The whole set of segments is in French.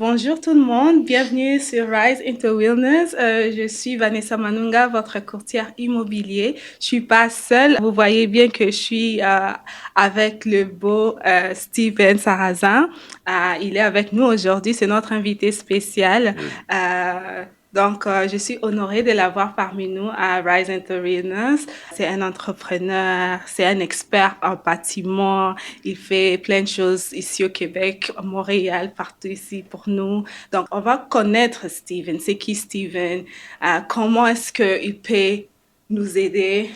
Bonjour tout le monde, bienvenue sur Rise into Wellness. Je suis Vanessa Manunga, votre courtière immobilier. Je suis pas seule. Vous voyez bien que je suis avec le beau Steven Sarrazin. Il est avec nous aujourd'hui. C'est notre invité spécial. Oui. Je suis honorée de l'avoir parmi nous à Rise into Wellness. C'est un entrepreneur, c'est un expert en bâtiment. Il fait plein de choses ici au Québec, à Montréal, partout ici pour nous. Donc, on va connaître Steven. C'est qui Steven? Comment est-ce qu'il peut nous aider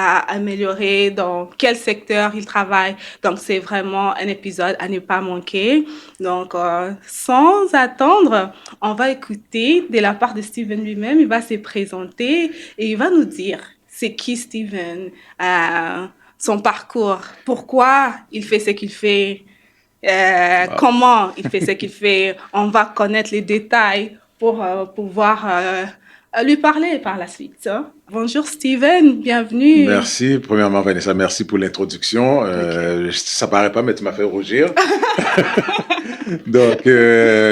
à améliorer dans quel secteur il travaille. Donc, c'est vraiment un épisode à ne pas manquer. Sans attendre, on va écouter de la part de Steven lui-même. Il va se présenter et il va nous dire c'est qui Steven, son parcours, pourquoi il fait ce qu'il fait, Wow. comment il fait ce qu'il fait. On va connaître les détails pour pouvoir lui parler par la suite, hein. Bonjour Steven, bienvenue. Merci, premièrement, Vanessa, merci pour l'introduction. OK. Ça paraît pas, mais tu m'as fait rougir.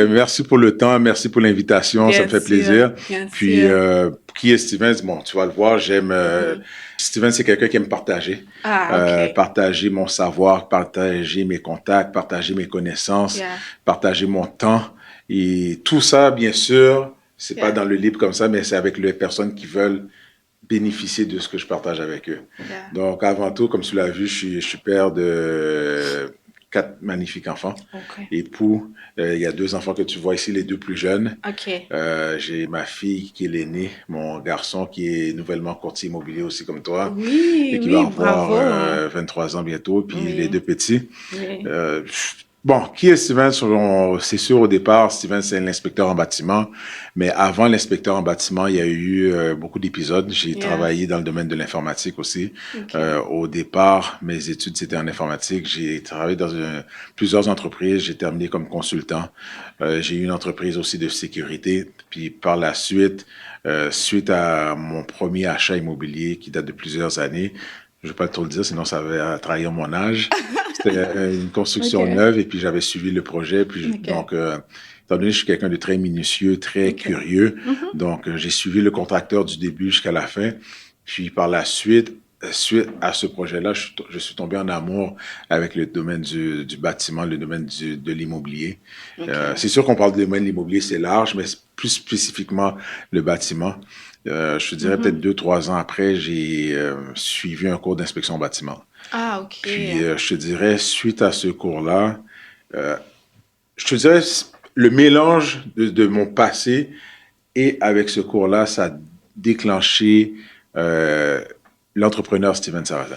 Merci pour le temps, merci pour l'invitation, ça me Bien fait sûr, plaisir. bien Puis, sûr. qui est Steven? Bon, tu vas le voir, j'aime... Mhm. Steven, c'est quelqu'un qui aime partager. Ah, OK. Partager mon savoir, partager mes contacts, partager mes connaissances, Yeah, partager mon temps. Et tout ça, bien sûr, c'est pas yeah, dans le libre comme ça, mais c'est avec les personnes qui veulent bénéficier de ce que je partage avec eux. yeah. Donc, avant tout, comme tu l'as vu, je suis père de 4 magnifiques enfants. OK. Époux, il y a 2 enfants que tu vois ici, les 2 plus jeunes. OK. J'ai ma fille qui est l'aînée, mon garçon qui est nouvellement courtier immobilier aussi comme toi Oui, et qui va oui, avoir bravo, hein. 23 ans bientôt, puis les Oui, 2 petits. oui. Euh, bon, qui est Steven? C'est sûr, au départ, Steven, c'est l'inspecteur en bâtiment. Mais avant l'inspecteur en bâtiment, il y a eu beaucoup d'épisodes. J'ai Yeah, travaillé dans le domaine de l'informatique aussi. OK. Au départ, mes études, c'était en informatique. J'ai travaillé dans plusieurs entreprises. J'ai terminé comme consultant. J'ai eu une entreprise aussi de sécurité. Puis par la suite, suite à mon premier achat immobilier qui date de plusieurs années, je ne vais pas trop le dire, sinon ça va trahir mon âge. C'était une construction OK. neuve et puis j'avais suivi le projet. OK. Étant donné que je suis quelqu'un de très minutieux, très OK. curieux, Mhm. j'ai suivi le contracteur du début jusqu'à la fin. Puis par la suite, suite à ce projet-là, je suis tombé en amour avec le domaine du bâtiment, le domaine de l'immobilier. OK. C'est sûr qu'on parle du domaine de l'immobilier, c'est large, mais plus spécifiquement le bâtiment. Je te dirais peut-être Mhm. 2, 3 ans après, j'ai suivi un cours d'inspection bâtiment. Ah, OK. Puis, je te dirais, suite à ce cours-là, euh, je te dirais, le mélange de mon passé et avec ce cours-là, ça a déclenché euh, l'entrepreneur Steven Sarrazin.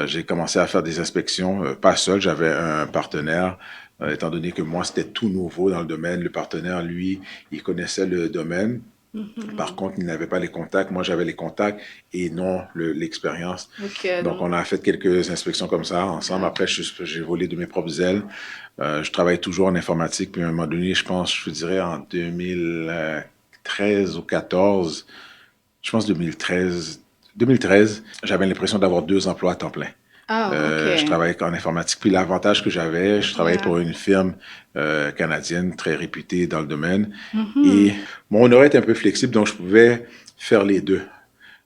J'ai commencé à faire des inspections, pas seul, j'avais un partenaire. Étant donné que moi, c'était tout nouveau dans le domaine, le partenaire, lui, il connaissait le domaine. Par Mhm. contre, il n'avait pas les contacts. Moi, j'avais les contacts et non l'expérience. OK, Donc, donc, on a fait quelques inspections comme ça ensemble. ah, Après, j'ai volé de mes propres ailes. Je travaille toujours en informatique. Puis, à un moment donné, je pense, je dirais en 2013 ou 14, je pense 2013, j'avais l'impression d'avoir 2 emplois à temps plein. ah, Je OK. travaillais en informatique. Puis l'avantage que j'avais, je travaillais Yeah. pour une firme canadienne très réputée dans le domaine. Et Mhm. mon horaire était un peu flexible, donc je pouvais faire les deux.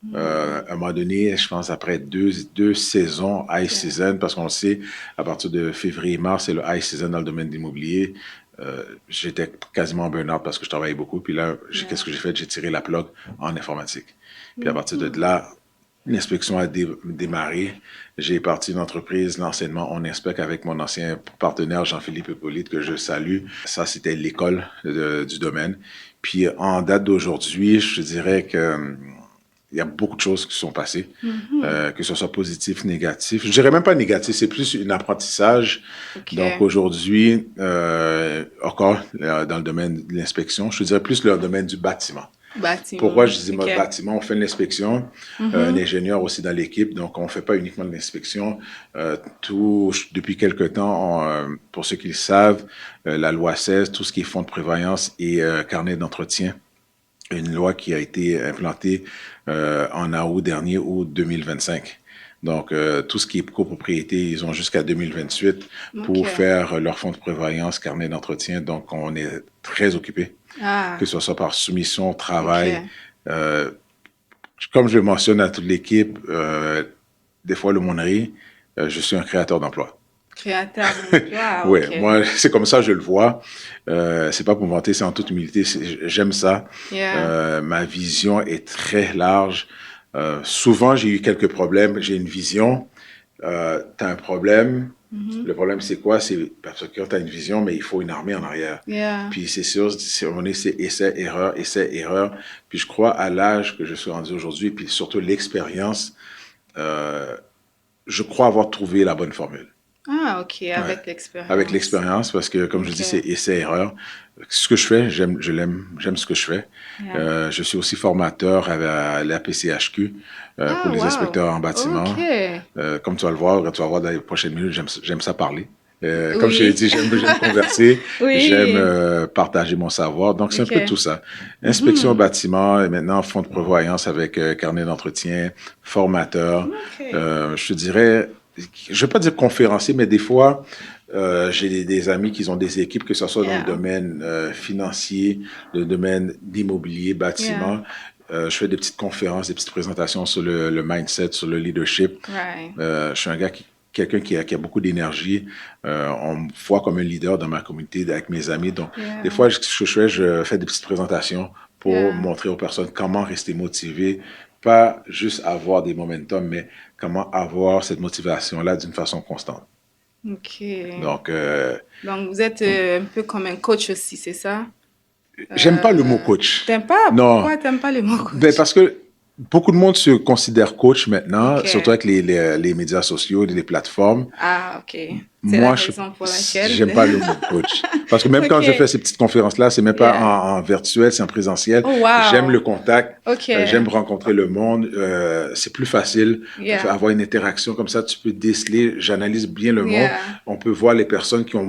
Mhm. À un moment donné, je pense après deux saisons, high Yeah. season, parce qu'on le sait, à partir de février-mars, c'est le high season dans le domaine de l'immobilier. J'étais quasiment en burn-out parce que je travaillais beaucoup. Puis là, qu'est-ce Yeah. que j'ai fait? J'ai tiré la plug en informatique. Puis à partir de Mhm. là, l'inspection a démarré. J'ai parti une entreprise, l'enseignement, on inspecte avec mon ancien partenaire Jean-Philippe Hippolyte, que je salue. Ça, c'était l'école du domaine. Puis en date d'aujourd'hui, je dirais que il y a beaucoup de choses qui sont passées, Mhm. que ce soit positif, négatif. Je dirais même pas négatif, c'est plus un apprentissage. Donc OK. aujourd'hui, encore dans le domaine de l'inspection, je te dirais plus le domaine du bâtiment. Pourquoi Bâtiment. je dis OK. bâtiment? On fait de l'inspection, un Mhm. ingénieur aussi dans l'équipe, donc on ne fait pas uniquement de l'inspection. Depuis quelque temps, pour ceux qui le savent, la loi 16, tout ce qui est fonds de prévoyance et carnet d'entretien, une loi qui a été implantée en août dernier, août 2025. Donc, tout ce qui est copropriété, ils ont jusqu'à 2028 pour OK. faire leur fonds de prévoyance, carnet d'entretien. Donc, on est très occupé, que Ah, ce soit par soumission, travail. OK. Euh, Comme je le mentionne à toute l'équipe, des fois le monde rit, je suis un créateur d'emplois. Créateur d'emploi, Ouais, OK. moi, c'est comme ça que je le vois. C'est pas pour me vanter, c'est en toute humilité. J'aime ça. Yeah. Ma vision est très large. Souvent, j'ai eu quelques problèmes. J'ai une vision. Tu as un problème. Mhm. Le problème, c'est quoi? C'est parce que tu as une vision, mais il faut une armée en arrière. Yeah. Puis c'est sûr, c'est essai, erreur, essai, erreur. Puis je crois à l'âge que je suis rendu aujourd'hui, puis surtout l'expérience, euh, je crois avoir trouvé la bonne formule. Ah, OK, Ouais. avec Avec l'expérience. l'expérience, parce que, comme je dis, c'est OK. essai-erreur. Ce que je fais, je l'aime, j'aime ce que je fais. Yeah. Je suis aussi formateur à la PCHQ pour Ah, les wow. inspecteurs en bâtiment. OK. Comme tu vas voir dans les prochaines minutes, j'aime ça parler. Comme je l'ai Oui. dit, j'aime converser, j'aime Oui. partager mon savoir. Donc, c'est un peu tout OK. ça. Inspection au Mhm. bâtiment, et maintenant, fonds de prévoyance avec carnet d'entretien, formateur. OK. Je te dirais, je ne vais pas dire conférencier, mais des fois, j'ai des amis qui ont des équipes, que ce soit dans le Yeah. domaine financier, le domaine d'immobilier, Yeah. bâtiment. Je fais des petites conférences, des petites présentations sur le mindset, sur le leadership. Right. Je suis quelqu'un qui a beaucoup d'énergie. On me voit comme un leader dans ma communauté avec mes amis. Donc, des Yeah. fois, je fais des petites présentations pour Yeah. montrer aux personnes comment rester motivé, pas juste avoir des momentum, mais comment avoir cette motivation-là d'une façon constante. OK. Donc, Donc, vous êtes un peu comme un coach aussi, c'est ça? j'aime pas le mot coach. T'aimes pas? Non, Pourquoi t'aimes pas le mot ben coach? parce que beaucoup de monde se considère coach maintenant, surtout OK. avec les médias sociaux, les plateformes. Ah, OK. C'est la Moi, raison pour laquelle. j'aime pas le mot coach. Parce que même quand je fais OK. ces petites conférences-là, c'est même pas Yeah. en virtuel, c'est en présentiel. Oh, J'aime le wow. contact, OK. j'aime rencontrer le monde. C'est plus facile Yeah. avoir une interaction comme ça. Tu peux déceler, j'analyse bien le monde. Yeah. On peut voir les personnes qui ont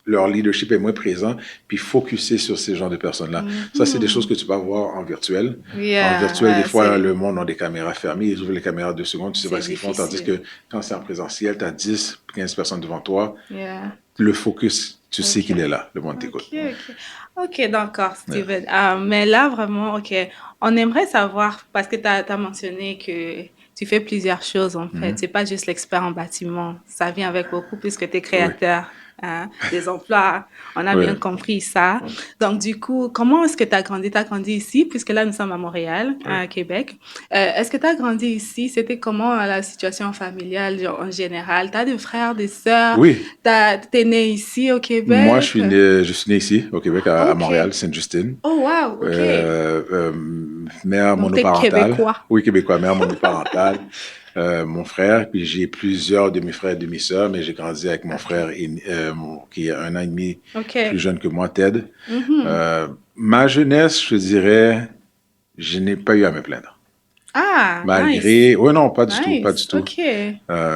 leur leadership est moins présent, puis focuser sur ces genres de personnes-là. Ça, c'est des choses Mhm. que tu peux voir en virtuel. En virtuel, des Yeah. fois, le monde a des caméras fermées, ils ouvrent les caméras 2 secondes, tu sais pas C'est ce qu'ils font, tandis difficile. que quand c'est en présentiel, tu as 10, 15 personnes devant toi, Yeah. le focus, tu sais OK. qu'il est là, le monde OK, t'écoute. OK. OK, d'accord, Ouais. Steven. Mais là, vraiment, OK, on aimerait savoir, parce que tu as mentionné que tu fais plusieurs choses, en fait. C'est pas juste l'expert en bâtiment. Ça vient avec beaucoup plus que tu es Oui, créateur, hein, des emplois. On a bien oui, compris ça. Donc, du coup, comment est-ce que tu as grandi? Tu as grandi ici, puisque là, nous sommes à Montréal, oui. à Québec. Est-ce que tu as grandi ici? C'était comment la situation familiale, genre, en général? Tu as des frères, des sœurs? Oui, T'es né ici au moi, Québec? je suis né ici, au Québec, à Montréal, OK. Sainte-Justine. Oh, wow, OK. Euh, euh, Mère Donc, t'es monoparentale. québécois. Oui, québécois, mère monoparentale. Mon frère, puis j'ai plusieurs demi-frères et demi-sœurs, mais j'ai grandi avec mon OK. frère qui est 1 an et demi plus OK. jeune que moi, Ted. Mhm. Ma jeunesse, je dirais, je n'ai pas eu à me plaindre. Ah, nice. Malgré, oui, non, pas du tout, pas du Nice. tout. OK.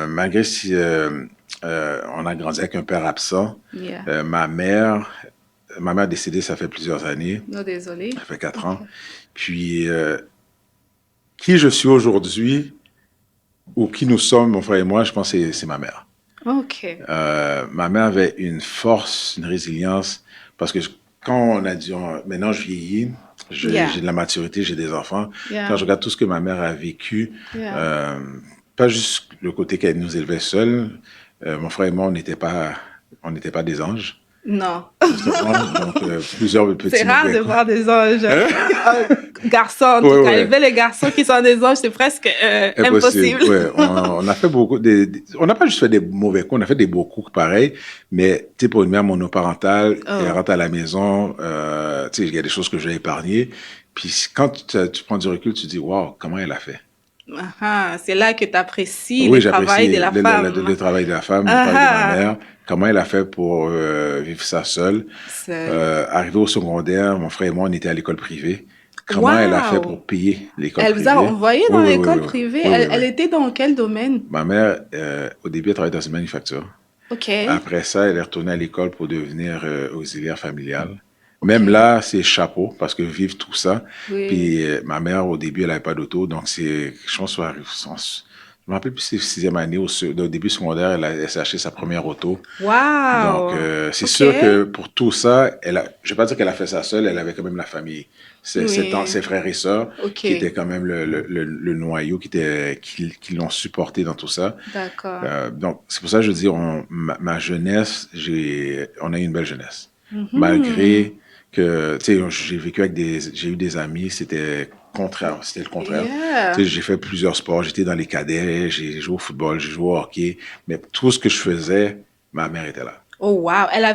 Malgré si on a grandi avec un père absent, Yeah. ma mère est décédée, ça fait plusieurs années, Non, désolé. ça fait 4 ans. OK. Puis, qui je suis aujourd'hui, ou qui nous sommes, mon frère et moi, je pense que c'est ma mère. OK. Ma mère avait une force, une résilience, parce que quand on a dit, maintenant je vieillis, Yeah. j'ai de la maturité, j'ai des enfants, quand Yeah. je regarde tout ce que ma mère a vécu, Yeah. euh, pas juste le côté qu'elle nous élevait seuls, mon frère et moi, on n'était pas des anges, Non. justement, donc plusieurs C'est petits rare mauvais de coups. voir des anges. Hein? Garçons, en Ouais, tout cas. ouais. Élever les garçons qui sont des anges, c'est presque Impossible. impossible. Ouais, on a fait on n'a pas juste fait des mauvais coups, on a fait des beaux coups pareil, mais tu sais, pour une mère monoparentale, elle Oh. rentre à la maison, tu sais, il y a des choses que j'ai épargnées, puis quand tu prends du recul, tu te dis, waouh, comment elle a fait? Ah, c'est là que tu apprécies Oui, le travail de j'apprécie la le femme. travail de la femme, le travail de ma Ah, mère, comment elle a fait pour vivre ça seule. seule. Arrivé au secondaire, mon frère et moi, on était à l'école privée. Comment elle a fait Wow! pour payer l'école Elle vous a privée? envoyé Oui, dans oui, oui, l'école oui, privée. oui, oui, oui. Elle était dans quel domaine? Ma mère, au début, elle travaillait dans une manufacture. OK. Après ça, elle est retournée à l'école pour devenir auxiliaire familiale. Même OK. là, c'est chapeau, parce que vivre tout ça. Oui. Puis ma mère, au début, elle n'avait pas d'auto, donc je pense, je me rappelle plus si c'est sixième année ou au début secondaire, elle s'est acheté sa première auto. Donc, Wow. c'est OK. sûr que pour tout ça, je vais pas dire qu'elle a fait ça seule, elle avait quand même la famille. Oui. Ses frères et sœurs qui étaient OK. quand même le noyau, qui l'ont supporté dans tout ça. D'accord. Donc, c'est pour ça que je dis, ma jeunesse, on a eu une belle jeunesse. Mhm. Malgré que, tu sais, j'ai eu des amis, c'était le contraire. Tu Yeah. sais, j'ai fait plusieurs sports, j'étais dans les cadets, j'ai joué au football, j'ai joué au hockey, mais tout ce que je faisais, ma mère était là. Oh wow, elle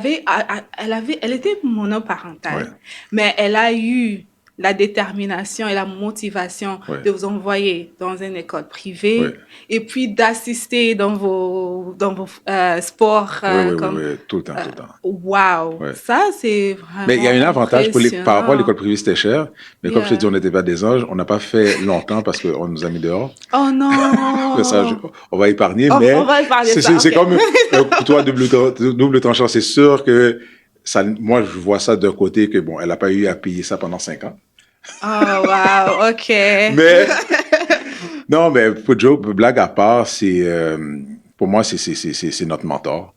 était Ouais, monoparentale, mais elle a eu la détermination et la motivation ouais, de vous envoyer dans une école ouais. privée et puis d'assister dans vos sports comme Ouais, tout le temps, tout le temps. wow, Ouais. ça c'est Mais il y a vraiment un avantage par rapport à impressionnant. l'école privée, c'était cher. Mais comme je t'ai dit, Yeah. on n'était pas des anges. On n'a pas fait longtemps parce qu'on nous a mis dehors. Oh Mais ça, non. on va épargner. On Mais va parler de ça, c'est ok. comme un couteau à double tranchant. C'est sûr que ça, moi, je vois ça d'un côté que, bon, elle n'a pas eu à payer ça pendant 5 ans. Oh wow, ok. Mais, non, mais blague à part, pour moi, c'est notre mentor.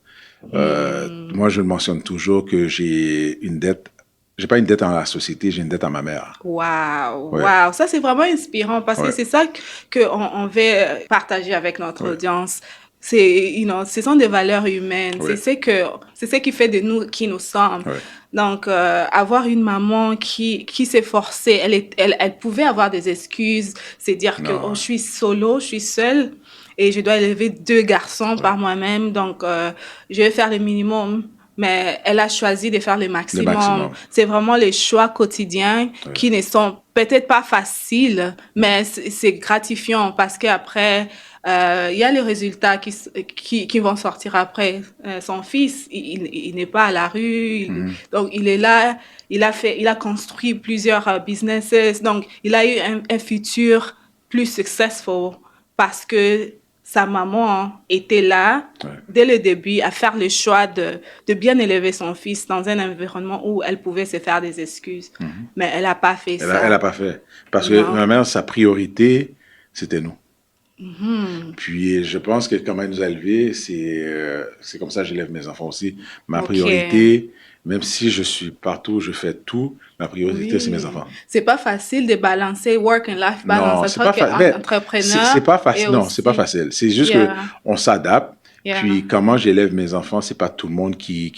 Hmm. Moi, je le mentionne toujours que j'ai une dette. J'ai pas une dette à la société, j'ai une dette à ma mère. Wow, Ouais, wow, ça c'est vraiment inspirant parce que ouais, c'est ça que on veut partager avec notre ouais, audience. C'est, ce sont des valeurs humaines. ouais, C'est ce qui fait de nous qui nous sommes. ouais. Donc, avoir une maman qui s'est forcée, elle pouvait avoir des excuses, c'est dire que oh, Non, je suis solo, je suis seule et je dois élever 2 garçons ouais. par moi-même. Donc, je vais faire le minimum. Mais elle a choisi de faire le Le maximum. maximum. C'est vraiment les choix quotidiens Ouais. qui ne sont peut-être pas faciles, mais c'est gratifiant parce qu'après, il y a les résultats qui vont sortir après. Son fils, il n'est pas à la rue, Mhm. donc il est là, il a construit plusieurs businesses, donc il a eu un futur plus successful parce que sa maman était là Ouais. dès le début à faire le choix de bien élever son fils dans un environnement où elle pouvait se faire des excuses. Mhm. Mais elle n'a pas fait Elle a ça. pas fait. Parce que Non. ma mère, sa priorité, c'était nous. Mhm. Puis je pense que comment elle nous a élevés, c'est comme ça que j'élève mes enfants aussi. Ma OK. priorité, même si je suis partout, je fais tout, ma priorité, c'est mes Oui. enfants. C'est pas facile de balancer work and life balance Non, en c'est tant pas facile. qu'entrepreneur C'est pas et facile. Non, c'est pas aussi. facile. C'est juste que Yeah. on s'adapte. Yeah. Puis comment j'élève mes enfants, c'est pas tout le monde qui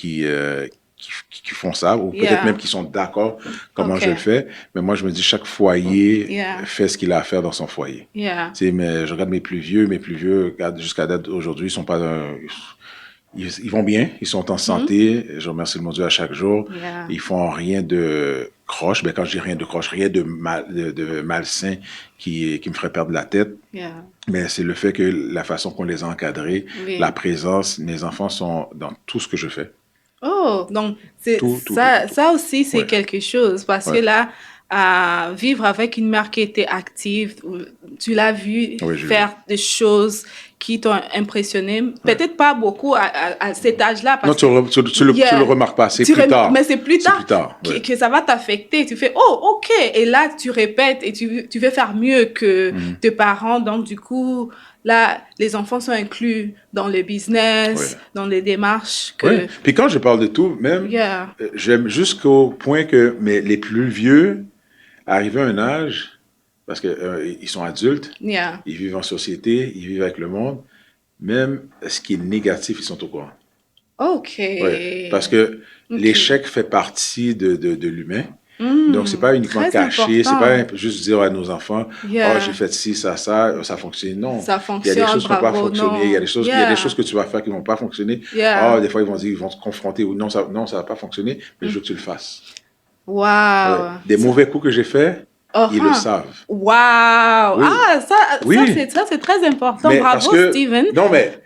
font ça, ou peut-être même Yeah. qui sont d'accord comment je le OK. fais. Mais moi, je me dis, chaque foyer Yeah. fait ce qu'il a à faire dans son foyer. Yeah. Tu sais, mais je regarde mes plus vieux, regarde, jusqu'à date aujourd'hui, ils sont pas, ils vont bien, ils sont en Mhm. santé. Je remercie le mon Dieu à chaque jour. Yeah. Ils font rien de croche. Ben, quand je dis rien de croche, rien de malsain qui me ferait perdre la tête. Yeah. Mais c'est le fait que la façon qu'on les a encadrés, la Oui. présence, mes enfants sont dans tout ce que je fais. Oh, donc c'est ça, Tout. ça aussi c'est Ouais, quelque chose parce que ouais, là, à vivre avec une mère qui était active, tu l'as vu ouais, j'ai vu. faire des choses qui t'ont impressionné. Ouais. Peut-être pas beaucoup à cet âge-là Non, parce que tu le yeah, remarques pas, c'est plus mais tard. c'est plus C'est tard plus tard, ouais. que ça va t'affecter. Tu fais oh ok et là tu répètes et tu veux faire mieux que Mhm. tes parents. Donc du coup là, les enfants sont inclus dans le Ouais. business, dans les démarches Ouais. que Puis quand je parle de tout, même, yeah. j'aime jusqu'au point que mais les plus vieux, arrivés à un âge, parce que ils sont adultes, Yeah. ils vivent en société, ils vivent avec le monde, même ce qui est négatif, ils sont au courant. Ouais. Parce OK. que OK. l'échec fait partie de l'humain. Donc, c'est Hmm. pas uniquement Très caché, c'est important. pas juste dire à nos enfants, oh, j'ai Yeah. fait ci, ça a fonctionné. Non. Ça Il y a des fonctionne, choses qui n'ont pas bravo. fonctionné, Non. il y a des choses Yeah. que tu vas faire qui vont pas fonctionner. Oh, Yeah. des fois, ils vont te confronter ou non, ça va pas fonctionner, mais je veux que tu le fasses. Ouais. Wow. Des mauvais coups que j'ai faits, ils le Uh-huh. savent. Wow. Oui. Ah, Oui. ça, c'est très important. Mais parce Bravo, que, Steven. non, mais,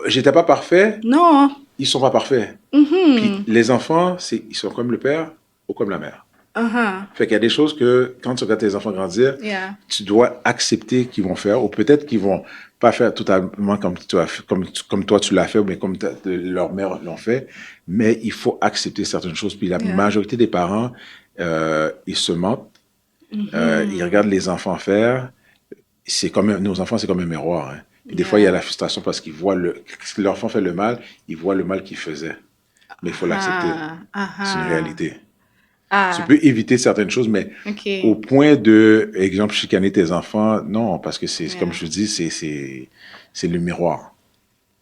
j'étais pas parfait, Non. ils sont pas parfaits. Puis Mhm. les enfants, ils sont comme le père ou comme la mère. Uh-huh. Fait qu'il y a des choses que, quand tu regardes tes enfants grandir, Yeah. tu dois accepter qu'ils vont faire, ou peut-être qu'ils vont pas faire totalement comme toi tu l'as fait, mais comme leur mère l'ont fait, mais il faut accepter certaines choses. Puis la Yeah. majorité des parents, ils se mentent, ils Mhm. regardent les enfants faire, nos enfants, c'est comme un miroir. Hein. Puis des fois, il y a la frustration parce qu'ils voient si l'enfant fait le mal, ils voient le mal qu'il faisait. Mais il faut l'accepter. Ah, C'est une ah, réalité. Tu ah, peux éviter certaines choses, mais au ok. point de, exemple, chicaner tes enfants, non, parce que comme Yeah. je dis, c'est le miroir.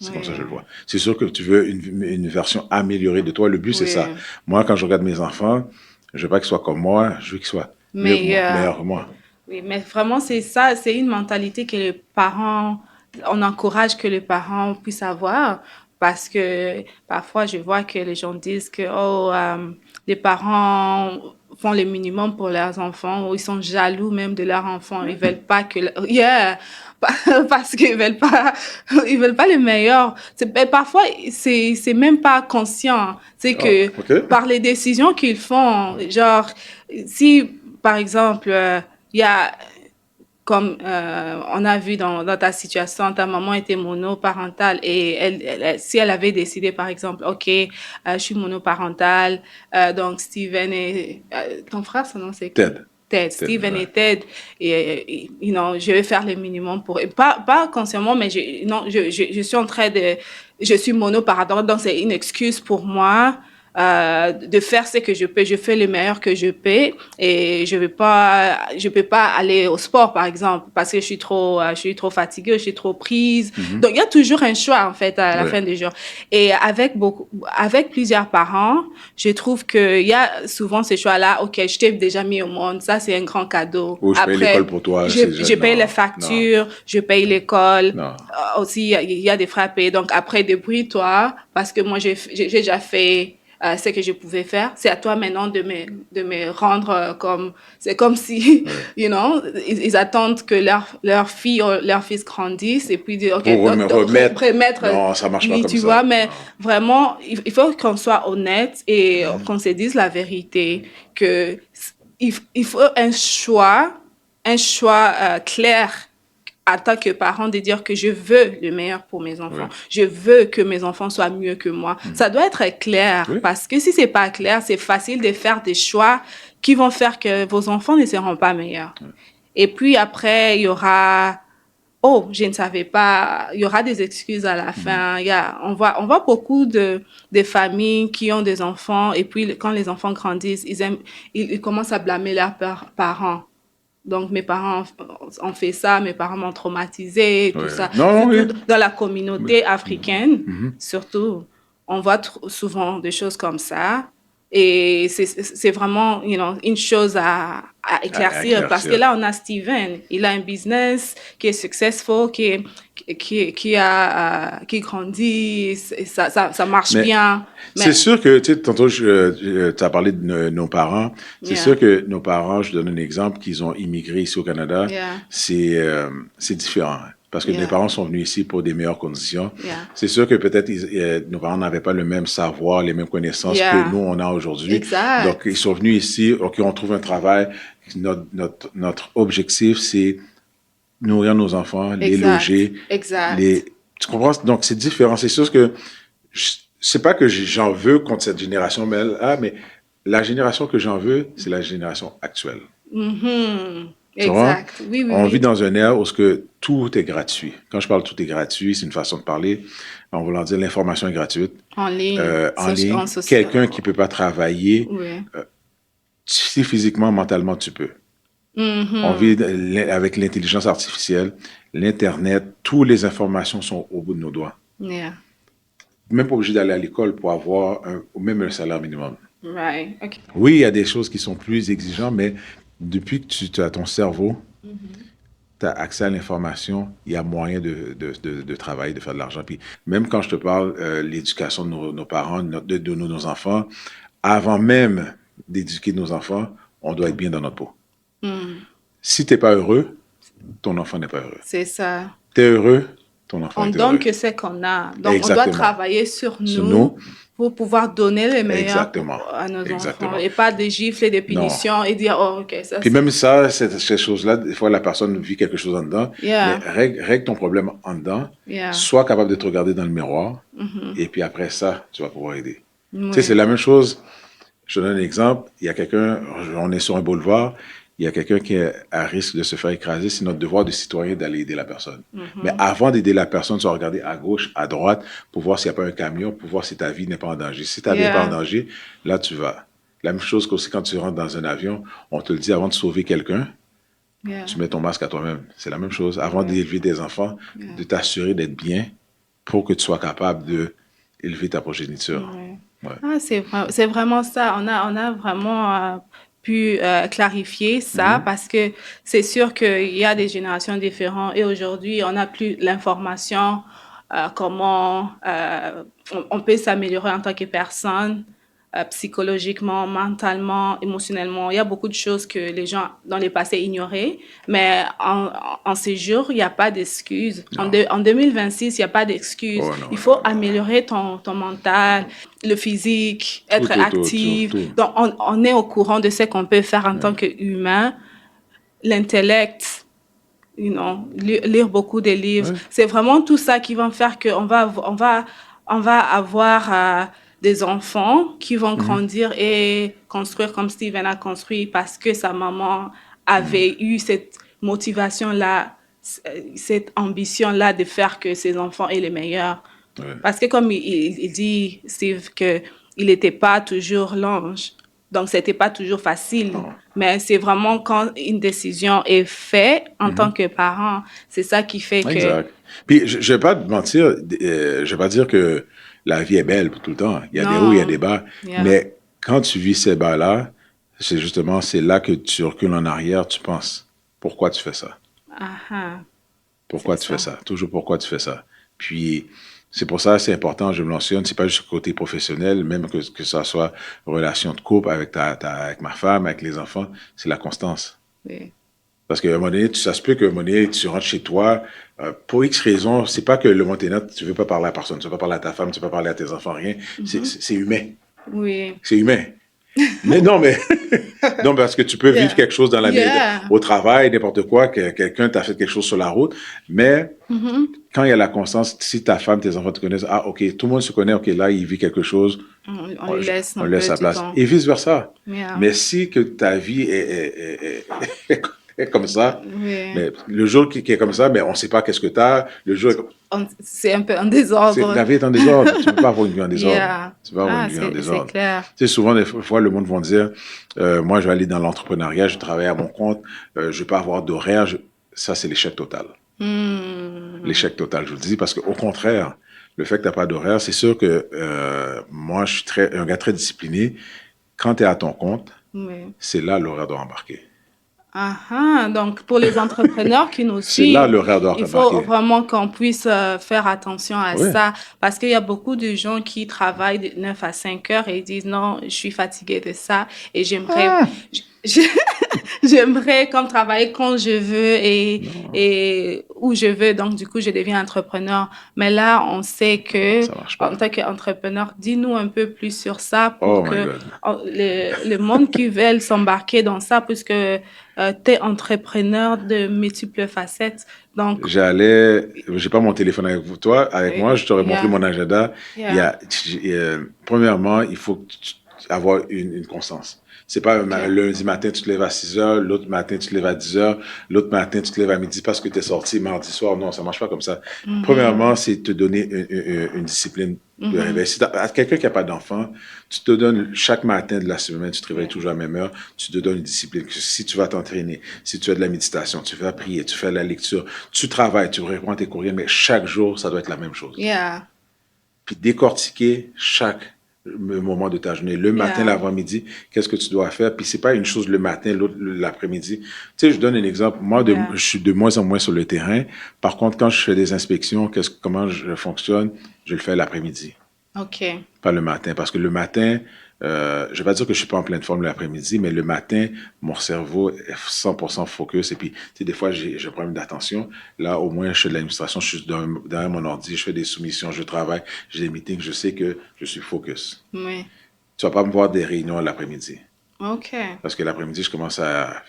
C'est comme ça que je le Oui, vois. C'est sûr que tu veux une version améliorée de toi. Le but, c'est ça. oui. Moi, quand je regarde mes enfants, je veux pas qu'ils soient comme moi, je veux qu'ils soient mieux que moi, Meilleur. meilleurs que moi. Oui, mais vraiment, c'est ça, c'est une mentalité que les parents, on encourage que les parents puissent avoir parce que parfois je vois que les gens disent que les parents font le minimum pour leurs enfants ou ils sont jaloux même de leurs enfants. Ils veulent pas yeah, parce qu'ils veulent pas, ils veulent pas le meilleur. Ben, parfois, c'est même pas conscient. C'est Ah, que OK. par les décisions qu'ils font, genre, si, par exemple, il y a, comme on a vu dans ta situation, ta maman était monoparentale et si elle avait décidé, par exemple, OK, je suis monoparentale, donc Steven et ton frère, son nom c'est qui? Ted. Ted, Ted, Steven ouais. et Ted, et je vais faire le minimum pour, et pas consciemment, mais non, je suis en train je suis monoparentale, donc c'est une excuse pour moi de faire ce que je peux. Je fais le meilleur que je peux et je peux pas aller au sport, par exemple, parce que je suis trop fatiguée, je suis trop prise. Mhm. Donc, il y a toujours un choix, en fait, à la Ouais. fin du jour. Et avec plusieurs parents, je trouve qu'il y a souvent ces choix-là. OK, je t'ai déjà mis au monde. Ça, c'est un grand cadeau. Ou je paye l'école Après, pour toi. je paye les Non, non, factures, je paye l'école. non. Aussi, il y a des frais à payer. Donc, après, débrouille-toi parce que moi, j'ai déjà fait ce que je pouvais faire. C'est à toi maintenant de me rendre comme... C'est comme si, Ouais. ils attendent que leur fille ou leur fils grandisse et puis dire, OK, Pour me remettre. remettre... Non, ça marche pas Oui, comme tu vois, ça. mais Non. vraiment, il faut qu'on soit honnête et qu'on se dise la vérité, que il faut un choix clair en tant que parent de dire que je veux le meilleur pour mes enfants. Oui. Je veux que mes enfants soient mieux que moi. Ça doit être clair Oui. parce que si c'est pas clair, c'est facile de faire des choix qui vont faire que vos enfants ne seront pas meilleurs. Et puis après, il y aura oh, je ne savais pas, il y aura des excuses à la fin. On voit beaucoup de familles qui ont des enfants et puis quand les enfants grandissent, ils commencent à blâmer leurs parents. Donc, mes parents ont fait ça, mes parents m'ont traumatisé, et tout Oui. ça. Non, non, Surtout oui. dans la communauté africaine, Mhm. surtout, on voit souvent des choses comme ça. Et c'est vraiment, une chose à À éclaircir. Parce que éclaircir. là, on a Steven. Il a un business qui est successful, qui grandit, et ça marche Mais bien. c'est Mais, sûr que, tu sais, tantôt, tu as parlé de nos parents. C'est yeah, sûr que nos parents, je donne un exemple, qu'ils ont immigré ici au Canada, yeah, c'est différent. Hein. Parce que mes yeah, parents sont venus ici pour des meilleures conditions. yeah, C'est sûr que peut-être nos parents n'avaient pas le même savoir, les mêmes connaissances que yeah. nous, on a aujourd'hui. Donc, Exact, ils sont venus ici, OK, on trouve un travail. Notre objectif, c'est nourrir nos enfants, les exact, loger, exact. les... Tu comprends? Donc, c'est différent. C'est sûr que c'est pas que j'en veux contre cette génération, mais la génération que j'en veux, c'est la génération actuelle. Mhm. Tu vois? Exact. Oui, oui, On vit oui. dans un ère où ce que tout est gratuit. Quand je parle tout est gratuit, c'est une façon de parler. En voulant dire l'information est gratuite. En ligne, En ligne, en social. quelqu'un qui peut pas travailler, Oui. si physiquement, mentalement, tu peux. On vit Mhm. avec l'intelligence artificielle, l'Internet, toutes les informations sont au bout de nos doigts. Yeah. Même pas obligé d'aller à l'école pour avoir même un salaire minimum. Right. OK. Oui, il y a des choses qui sont plus exigeantes, mais depuis que tu as ton cerveau, tu as accès à l'information, il y a moyen de travailler, de faire de l'argent. Puis même quand je te parle l'éducation de nos parents, de nos enfants, avant même d'éduquer nos enfants, on doit être bien dans notre peau. Mm. Si tu n'es pas heureux, ton enfant n'est pas heureux. C'est ça. Tu es heureux, ton enfant On est donne heureux. que ce qu'on a. Donc, on doit Exactement. travailler sur Sur nous nous, pour pouvoir donner le meilleur exactement. à nos enfants Exactement. et pas des gifles et des Non. punitions et dire, oh, OK, ça Puis c'est... même ça, ces choses-là, des fois, la personne vit quelque chose en dedans, mais Yeah, règle ton problème en dedans, yeah. sois capable de te regarder dans le miroir, Mhm. et puis après ça, tu vas pouvoir aider. Tu sais, c'est Oui. la même chose. Je te donne un exemple. Il y a quelqu'un, on est sur un boulevard, il y a quelqu'un qui est à risque de se faire écraser, c'est notre devoir de citoyen d'aller aider la personne. Mais Mhm. avant d'aider la personne, tu vas regarder à gauche, à droite, pour voir s'il n'y a pas un camion, pour voir si ta vie n'est pas en danger. Si ta vie n'est pas en Yeah. danger, là, tu vas. La même chose qu'aussi quand tu rentres dans un avion, on te le dit avant de sauver quelqu'un, Yeah. tu mets ton masque à toi-même. C'est la même chose. Avant Yeah. d'élever des enfants, Yeah. de t'assurer d'être bien pour que tu sois capable de élever ta progéniture. Ouais. Ouais. Ah, c'est vraiment ça. On a vraiment pu clarifier ça parce que c'est sûr qu'il y a des générations différentes et aujourd'hui, on n'a plus l'information, comment on peut s'améliorer en tant que personne, psychologiquement, mentalement, émotionnellement. Il y a beaucoup de choses que les gens dans le passé ignoraient, mais en ces jours, il n'y a pas d'excuses. Non. En 2026, il n'y a pas d'excuses. Oh non, Il non, faut non. améliorer ton mental, le physique, Tout, être tout, tout, tout, actif. tout. Donc, on est au courant de ce qu'on peut faire en tant qu'humain. L'intellect, lire beaucoup de livres. Ouais. C'est vraiment tout ça qui va faire on va avoir des enfants qui vont grandir et construire comme Steven a construit parce que sa maman avait eu cette motivation-là, cette ambition-là de faire que ses enfants aient les meilleurs. Ouais. Parce que comme il dit, Steve, que il n'était pas toujours l'ange. Donc, c'était pas toujours facile. Non. Mais c'est vraiment quand une décision est faite en tant que parent, c'est ça qui fait que... Exact. Puis, je vais pas te mentir, je vais pas dire que la vie est belle tout le temps. Il y a des hauts, il y a des Non. bas. Yeah. Mais quand tu vis ces bas-là, c'est justement, c'est là que tu recules en arrière, tu penses, pourquoi tu fais ça? Ah, ah. Pourquoi C'est tu fais ça. ça? Toujours pourquoi tu fais ça? Puis, c'est pour ça, c'est important, je le mentionne, c'est pas juste le côté professionnel, même que ça soit relation de couple avec avec ma femme, avec les enfants, c'est la constance. Oui. Parce qu'à un moment donné, ça se peut qu'à un moment donné, tu rentres chez toi, pour X raisons, c'est pas que le moment donné, tu veux pas parler à personne, tu veux pas parler à ta femme, tu veux pas parler à tes enfants, rien. C'est humain. Oui. C'est humain. Mais non, mais non, parce que tu peux vivre Yeah. quelque chose dans la Yeah. au travail, n'importe quoi, que quelqu'un t'a fait quelque chose sur la route, mais quand il y a la constance, si ta femme, tes enfants te connaissent, ah ok, tout le monde se connaît, ok, là il vit quelque chose, On lui laisse on un laisse peu sa du place. temps. Et vice versa. Yeah. Mais si que ta vie est comme ça, Oui. mais le jour qui est comme ça, mais on ne sait pas qu'est-ce que tu as, le jour C'est un peu en désordre. la vie est en désordre. Tu ne peux pas avoir une vie en désordre. Yeah. Tu peux pas avoir Ah, une vie en c'est désordre. clair. Tu sais, souvent, des fois, le monde va dire, moi, je vais aller dans l'entrepreneuriat, je vais travailler à mon compte, je ne vais pas avoir d'horaire. Ça, c'est l'échec total. L'échec total, je vous le dis, parce qu'au contraire, le fait que tu n'as pas d'horaire, c'est sûr que moi, je suis un gars très discipliné. Quand tu es à ton compte, Oui. c'est là l'horaire doit embarquer. Ah, ah. Donc, pour les entrepreneurs qui nous C'est là suivent, l'horaire doit il faut embarquer. vraiment qu'on puisse faire attention à Oui. ça parce qu'il y a beaucoup de gens qui travaillent de 9 à 5 heures et ils disent non, je suis fatigué de ça et j'aimerais comme travailler quand je veux et où je veux. Donc, du coup, je deviens entrepreneur. Mais là, on sait que, Ça marche pas. en tant qu'entrepreneur, dis-nous un peu plus sur ça Oh pour my que God. le monde qui veut s'embarquer dans ça, puisque tu es entrepreneur de multiples facettes. Donc, J'ai pas mon téléphone avec vous, toi, avec moi, je t'aurais montré yeah, mon agenda. yeah, Premièrement, il faut avoir une constance. C'est pas ok, lundi matin, tu te lèves à 6 heures, l'autre matin, tu te lèves à 10 heures, l'autre matin, tu te lèves à midi parce que tu es sorti mardi soir. Non, ça marche pas comme ça. Premièrement, c'est te donner une discipline de réveil. Si quelqu'un qui n'a pas d'enfant, tu te donnes chaque matin de la semaine, tu te réveilles toujours à la même heure, tu te donnes une discipline. Si tu vas t'entraîner, si tu as de la méditation, tu vas prier, tu fais de la lecture, tu travailles, tu réponds à tes courriels, mais chaque jour, ça doit être la même chose. yeah, Puis décortiquer chaque moment de ta journée. Le matin, yeah, l'avant-midi, qu'est-ce que tu dois faire? Puis c'est pas une chose le matin, l'autre l'après-midi. Tu sais, je donne un exemple. Moi, yeah, je suis de moins en moins sur le terrain. Par contre, quand je fais des inspections, comment je fonctionne, je le fais l'après-midi, ok, pas le matin. Parce que le matin, je vais pas dire que je suis pas en pleine forme l'après-midi, mais le matin, mon cerveau est 100% focus. Et puis, tu sais, des fois, j'ai un problème d'attention. Là, au moins, je fais de l'administration, je suis derrière mon ordi, je fais des soumissions, je travaille, j'ai des meetings, je sais que je suis focus. oui, Tu vas pas me voir des réunions l'après-midi. ok, Parce que l'après-midi, je commence à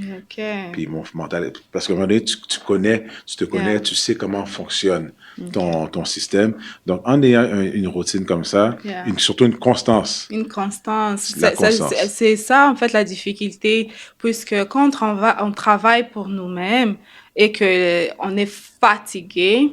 OK. Puis mon mental, parce qu'à un moment donné, tu connais, tu te connais, Yeah. tu sais comment fonctionne OK. ton système. Donc, en ayant une routine comme ça, Yeah. surtout une constance, Une constance. la constance. C'est ça, en fait, la difficulté, puisque quand on travaille pour nous-mêmes et que on est fatigué,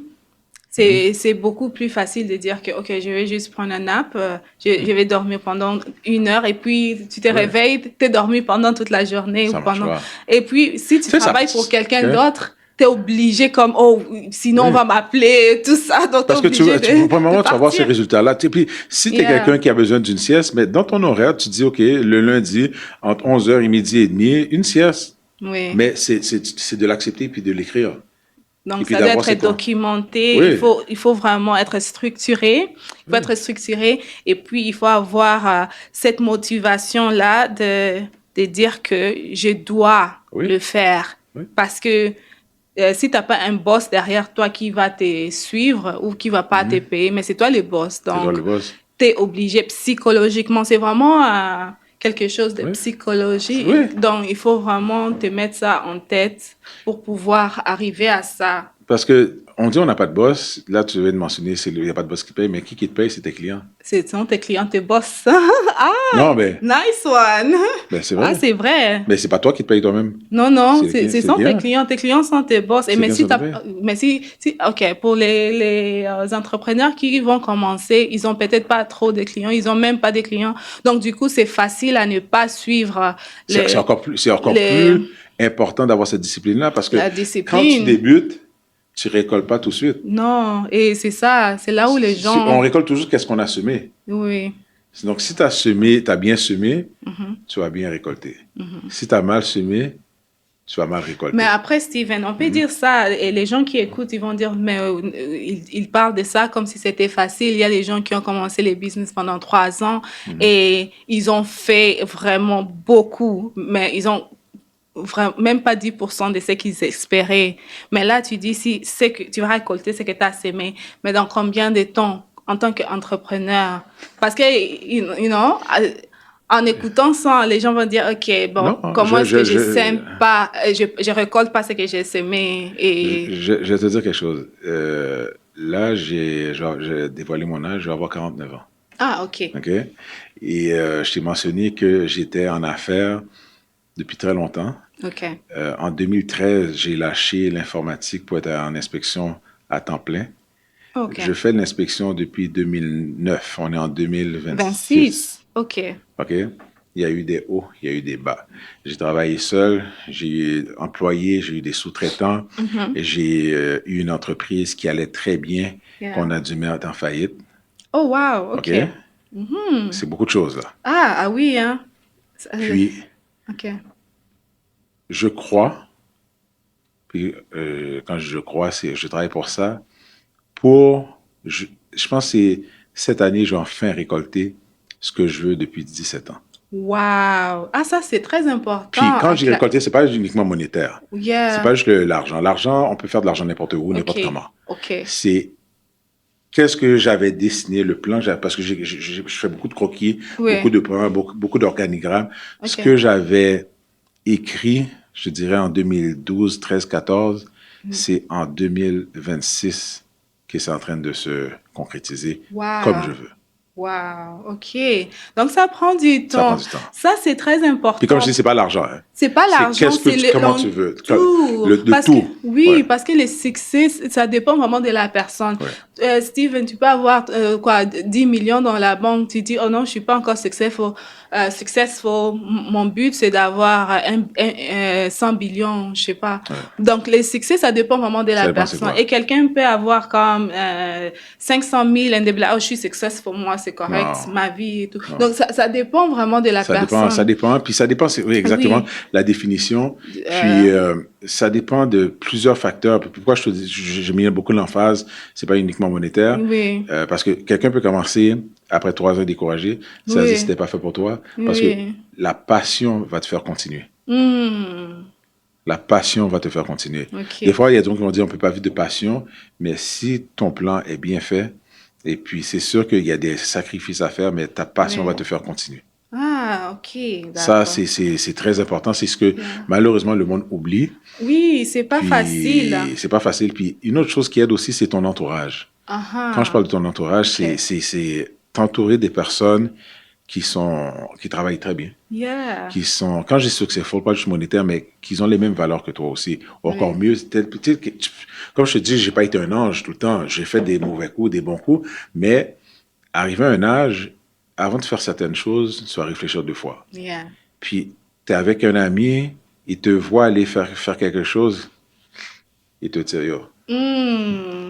Mhm. c'est beaucoup plus facile de dire que, OK, je vais juste prendre un nap, je vais dormir pendant 1 heure et puis tu te Ouais, réveilles, t'es dormi pendant toute la journée ou ça marche pendant... pas. Et puis, si tu Tu sais, ça, travailles pour quelqu'un ok? d'autre, t'es obligé comme, oh, sinon on Oui. va m'appeler, tout ça, donc t'es Parce que obligé pour un de moment, tu vas voir ces partir. résultats-là. Puis, si tu es Yeah. quelqu'un qui a besoin d'une sieste, mais dans ton horaire, tu dis, OK, le lundi, entre 11 heures et midi et demi, une sieste. Oui. Mais c'est de l'accepter puis de l'écrire. Et Donc, puis ça doit d'avoir être ces points. documenté. Oui, Il faut vraiment être structuré. Il faut oui, être structuré. Et puis, il faut avoir cette motivation-là de dire que je dois oui, le faire. oui. Parce que si tu n'as pas un boss derrière toi qui va te suivre ou qui va pas te Mhm. payer, mais c'est toi le boss. C'est toi Donc, le boss. tu es obligé psychologiquement. C'est vraiment quelque chose de Oui, psychologie. oui. Donc, il faut vraiment te mettre ça en tête pour pouvoir arriver à ça. Parce que on dit on n'a pas de boss. Là, tu viens de mentionner, il n'y a pas de boss qui paye, mais qui te paye, c'est tes clients. C'est sinon tes clients te bossent. Ah, Non, mais nice one. c'est Ah, vrai. c'est vrai. Mais c'est pas toi qui te payes toi-même. Non, non, C'est c'est le sont tes client. clients. Tes clients sont tes boss. Et C'est le mais client si qui te t'as, paye. mais ok, pour les entrepreneurs qui vont commencer, ils ont peut-être pas trop de clients, ils ont même pas de clients. Donc, du coup, c'est facile à ne pas suivre le, C'est encore les, plus important d'avoir cette discipline-là parce que la quand tu discipline. débutes, tu récoltes pas tout de suite. Non, et c'est ça, c'est là où les On gens, récolte toujours qu'est-ce qu'on a semé. oui. Donc, si tu as semé, tu as bien semé, Mhm, tu vas bien récolter. mhm. Si tu as mal semé, tu vas mal Mais récolter. après, Steven, on peut Mhm. dire ça, et les gens qui écoutent, ils vont dire, mais ils parlent de ça comme si c'était facile. Il y a des gens qui ont commencé les business pendant 3 ans Mhm. et ils ont fait vraiment beaucoup, mais ils ont même pas 10% de ce qu'ils espéraient. Mais là, tu dis, si c'est que tu vas récolter ce que tu as semé, mais dans combien de temps en tant qu'entrepreneur? Parce que, you know, en écoutant ça, les gens vont dire, OK, bon, Non, comment est-ce que je sème pas, je récolte pas ce que j'ai semé et... je vais te dire quelque chose. Là, j'ai dévoilé mon âge, je vais avoir 49 ans. Ah, OK, OK? Et je t'ai mentionné que j'étais en affaires depuis très longtemps. OK, En 2013, j'ai lâché l'informatique pour être en inspection à temps plein. Je OK. fais de l'inspection depuis 2009. On est en 2026. 26, OK. OK? Il y a eu des hauts, il y a eu des bas. J'ai travaillé seul, j'ai employé, j'ai eu des sous-traitants, Mhm. et j'ai eu une entreprise qui allait très bien, Yeah. qu'on a dû mettre en faillite. Oh, wow, OK? OK. Mhm. C'est beaucoup de choses, là. Ah, ah oui, hein. Puis, OK. je crois, puis quand je crois, c'est je travaille pour ça, je pense que c'est cette année, je vais enfin récolter ce que je veux depuis 17 ans. Wow. Ah, ça, c'est très Puis important. quand j'ai récolté, c'est pas uniquement monétaire. C'est Yeah. pas juste l'argent. L'argent, on peut faire de l'argent n'importe où, n'importe OK. comment. OK. C'est qu'est-ce que j'avais dessiné, le plan, parce que je fais beaucoup de croquis, beaucoup Oui. de plans, beaucoup d'organigrammes. Ce OK. que j'avais écrit, je dirais en 2012, 13, 14, Mhm. c'est en 2026 que c'est en train de se concrétiser comme je Wow. veux. Wow. OK. Donc, ça prend du Ça prend temps. du temps. Ça, c'est très Puis comme je dis, important. c'est pas l'argent, hein. C'est pas C'est l'argent, c'est comment tu veux, tout. le Parce que, tout. oui, Ouais, parce que le succès, ça dépend vraiment de la personne. ouais. Steven, tu peux avoir, 10 millions dans la banque. Tu dis, oh non, je suis pas encore successful. Mon but, c'est d'avoir 100 billions, je sais pas. Ouais. Donc, le succès, ça dépend vraiment de Ça la dépend c'est personne. quoi. Et quelqu'un peut avoir comme 500 000 et oh, je suis successful, moi, c'est correct, Non, ma vie et tout. non. Donc, ça dépend vraiment de la Ça personne. dépend, puis ça dépend, oui, exactement, Oui. la définition. Puis Euh, ça dépend de plusieurs facteurs. Pourquoi je te dis, j'ai mis beaucoup l'emphase, c'est pas uniquement monétaire, oui. parce que quelqu'un peut commencer après 3 ans découragé, ça veut dire que Oui. c'était pas fait pour toi, parce que Oui. la passion va te faire continuer. Hmm. La passion va te faire continuer. Des OK. fois, il y a des gens qui vont dire on peut pas vivre de passion, mais si ton plan est bien fait, et puis c'est sûr qu'il y a des sacrifices à faire, mais ta passion va Oui. te faire continuer. Ah, Ah, ok, Ça, d'accord. c'est très important. C'est ce que Yeah. malheureusement le monde oublie. Oui, c'est pas facile. Puis c'est pas facile. Puis une autre chose qui aide aussi, c'est ton entourage. Ah, Quand je parle ah. de ton entourage, Ok. c'est t'entourer des personnes qui travaillent très bien, Yeah. qui sont, quand je dis successful, pas juste monétaire, mais qui ont les mêmes valeurs que toi aussi. Encore Oui. mieux, comme je te dis, j'ai pas été un ange tout le temps. J'ai fait des mauvais coups, des bons coups, mais arrivé à un âge, avant de faire certaines choses, tu vas réfléchir deux fois. Yeah. Puis, tu es avec un ami, il te voit aller faire quelque chose, il te tire, yo.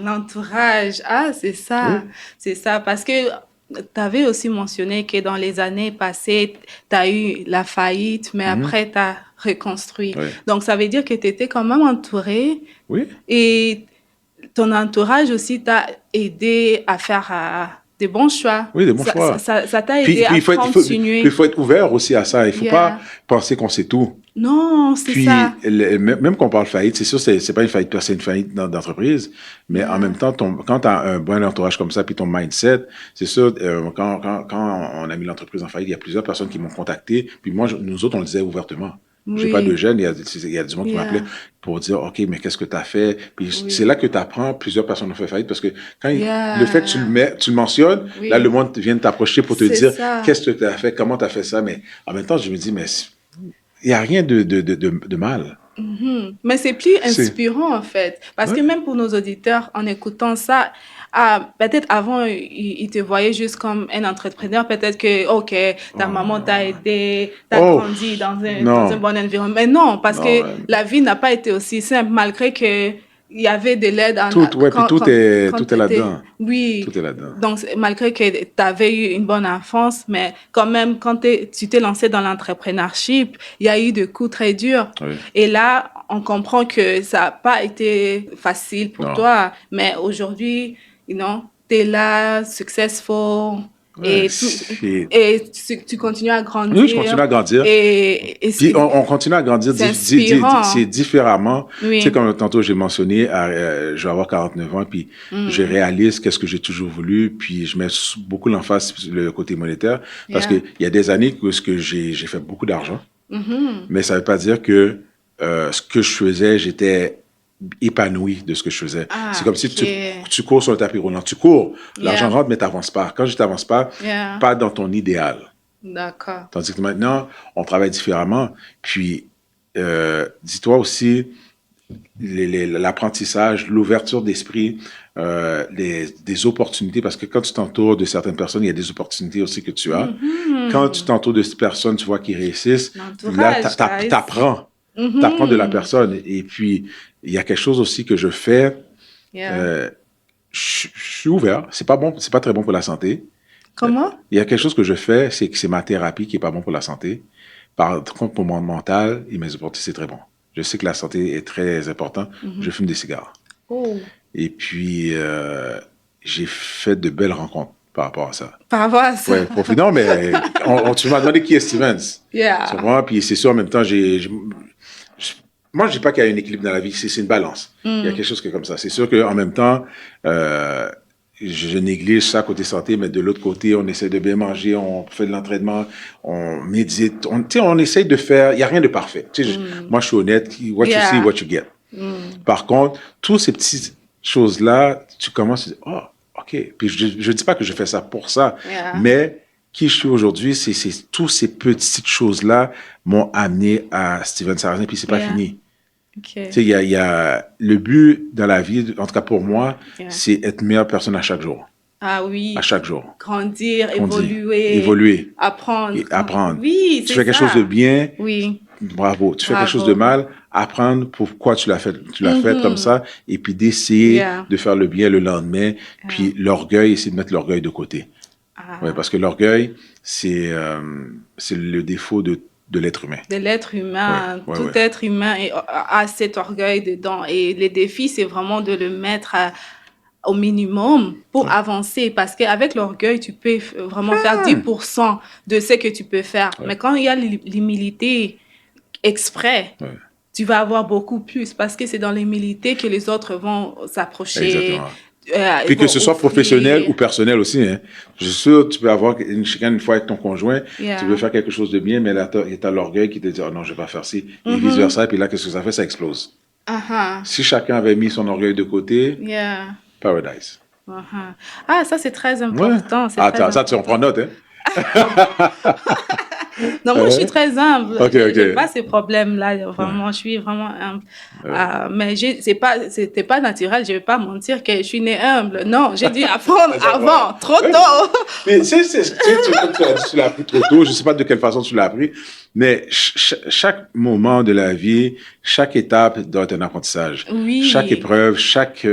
L'entourage. Ah, c'est ça. Oui. C'est ça. Parce que tu avais aussi mentionné que dans les années passées, tu as eu la faillite, mais Mhm. après, tu as reconstruit. Oui. Donc, ça veut dire que tu étais quand même entouré Oui. et ton entourage aussi t'a aidé à faire des bons choix. Oui, des bons choix. Ça t'a Puis, aidé puis à puis il continuer. faut être ouvert aussi à ça. Il ne faut pas Yeah. penser qu'on sait tout. Non, c'est Puis, ça. même quand on parle faillite, c'est sûr, c'est pas une faillite, c'est une faillite d'entreprise, mais en même Yeah. temps, quand tu as un bon entourage comme ça, puis ton mindset, c'est sûr, quand on a mis l'entreprise en faillite, il y a plusieurs personnes qui m'ont contacté, puis moi, nous autres, on le disait ouvertement. J'ai pas de Oui. gêne, il y a du monde qui m'appelait Yeah. pour dire, OK, mais qu'est-ce que tu as fait? Puis c'est Oui. là que tu apprends, plusieurs personnes ont fait faillite, parce que le fait que Yeah. tu le mentionnes, là, le Oui. monde vient de t'approcher pour te C'est dire, ça. qu'est-ce que tu as fait, comment tu as fait ça, mais en même temps, je me dis, mais il n'y a rien de mal. Mais c'est plus C'est. inspirant en fait. Parce que Ouais. même pour nos auditeurs, en écoutant ça, peut-être avant, ils te voyaient juste comme un entrepreneur. Peut-être que, OK, ta maman t'a Oh, aidé, t'as oh, grandi dans un non, bon environnement. Mais non, parce que non. la vie n'a pas été aussi simple, malgré que il y avait de l'aide Ouais, puis quand tout est t'étais. là-dedans. Oui. Tout est là-dedans. Donc, malgré que tu avais eu une bonne enfance, mais quand même, quand tu t'es lancé dans l'entrepreneurship, il y a eu des coups très durs. Oui, Et là, on comprend que ça n'a pas été facile pour non. toi, mais aujourd'hui, tu es là, successful, Ouais, et, tu continues à oui, je continue grandir, à grandir. et Puis on continue à grandir, c'est inspirant. c'est différemment. Tu sais, Oui. comme tantôt j'ai mentionné, je vais avoir 49 ans, puis je Mm. réalise qu'est-ce que j'ai toujours voulu, puis je mets beaucoup l'emphase sur le côté monétaire, parce Yeah. qu'il y a des années où j'ai fait beaucoup d'argent, Mhm. mais ça veut pas dire que ce que je faisais, j'étais épanoui de ce que je faisais. C'est Ah, comme si ok. tu cours sur le tapis roulant. Tu cours, l'argent Yeah. rentre, mais tu n'avances pas. Quand je t'avance Yeah. pas dans ton idéal. D'accord. Tandis que maintenant, on travaille différemment. Puis, dis-toi aussi, l'apprentissage, l'ouverture d'esprit, des opportunités, parce que quand tu t'entoures de certaines personnes, il y a des opportunités aussi que tu as. Quand tu Mhm. t'entoures de ces personnes, tu vois qu'ils réussissent, là, L'entourage, guys. t'apprends. T'apprends de la Mhm. personne. Et puis, il y a quelque chose aussi que je fais. Yeah. euh, je suis ouvert. C'est pas bon, c'est pas très bon pour la santé. Comment? Il y a quelque chose que je fais, c'est que c'est ma thérapie qui est pas bon pour la santé. Par contre, pour mon mental et mes opportunités, c'est très bon. Je sais que la santé est très importante. Je Mhm. fume des cigares. Oh. Et puis, j'ai fait de belles rencontres par rapport à ça. Par rapport à ça. Ouais, profite. Non, mais tu m'as demandé qui est Stevens. Tu Yeah. comprends? Puis c'est sûr, en même temps, moi, je dis pas qu'il y a un équilibre dans la vie, c'est une balance. Il y a Mm. quelque chose qui est comme ça. C'est sûr qu'en même temps, euh, je néglige ça côté santé, mais de l'autre côté, on essaie de bien manger, on fait de l'entraînement, on médite, tu sais, on essaie de faire, il n'y a rien de parfait. Tu sais, Mm. moi, je suis honnête, what you see, Yeah. what you get. Mm. Par contre, toutes ces petites choses-là, tu commences à dire, oh, OK. Puis je ne dis pas que je fais ça pour ça, Yeah. mais qui je suis aujourd'hui, c'est toutes ces petites choses-là m'ont amené à Steven Sarrazin, puis c'est pas Yeah. fini. OK. Tu sais, il y a le but dans la vie, en tout cas pour moi, Yeah. c'est être meilleure personne à chaque jour. Ah À oui. chaque jour. Grandir, On dit évoluer, évoluer apprendre. et apprendre. Oui, Tu c'est fais quelque chose de ça. bien, Oui. bravo. Tu fais quelque chose de Bravo. mal, apprendre pourquoi tu l'as fait, comme Mhm. ça, et puis d'essayer Yeah. de faire le bien le lendemain, puis Yeah. l'orgueil, essayer de mettre l'orgueil de côté. Ouais, Ah. parce que l'orgueil, c'est le défaut de l'être humain. De l'être humain, Ouais, tout ouais. être humain a cet orgueil dedans. Et le défi, c'est vraiment de le mettre au minimum pour Ouais. avancer. Parce qu'avec l'orgueil, tu peux vraiment faire 10% de ce que tu peux faire. Ouais. Mais quand il y a l'humilité exprès, Ouais. tu vas avoir beaucoup plus. Parce que c'est dans l'humilité que les autres vont s'approcher, Exactement. Puis ils que vont ce soit professionnel ou offrir. personnel aussi, hein. Je suis sûr, tu peux avoir une chicane une fois avec ton conjoint, tu veux Yeah. faire quelque chose de bien, mais là, t'as l'orgueil qui te dit, oh non, je vais pas faire ci, et Mhm. vice-versa, puis là, qu'est-ce que ça fait? Ça explose. Uh-huh. Si chacun avait mis son orgueil de côté, Yeah. paradise. Uh-huh. Ah, ça, c'est très Ouais. important. C'est Ah, très ça, tu en prends important. note, hein? Non, moi, je suis Hein? très humble. Ok, J'ai pas ok. ces problèmes-là. Ouais, Vraiment, je suis vraiment humble. ouais. Mais c'était pas naturel. Je vais pas mentir que je suis née humble. Non, j'ai dû apprendre Ça va. avant, trop Ouais. tôt. Mais comme tu l'as dit, tu l'as appris trop tôt. Je ne sais pas de quelle façon tu l'as appris, mais chaque moment de la vie, chaque étape doit être un apprentissage. Chaque Oui, épreuve, chaque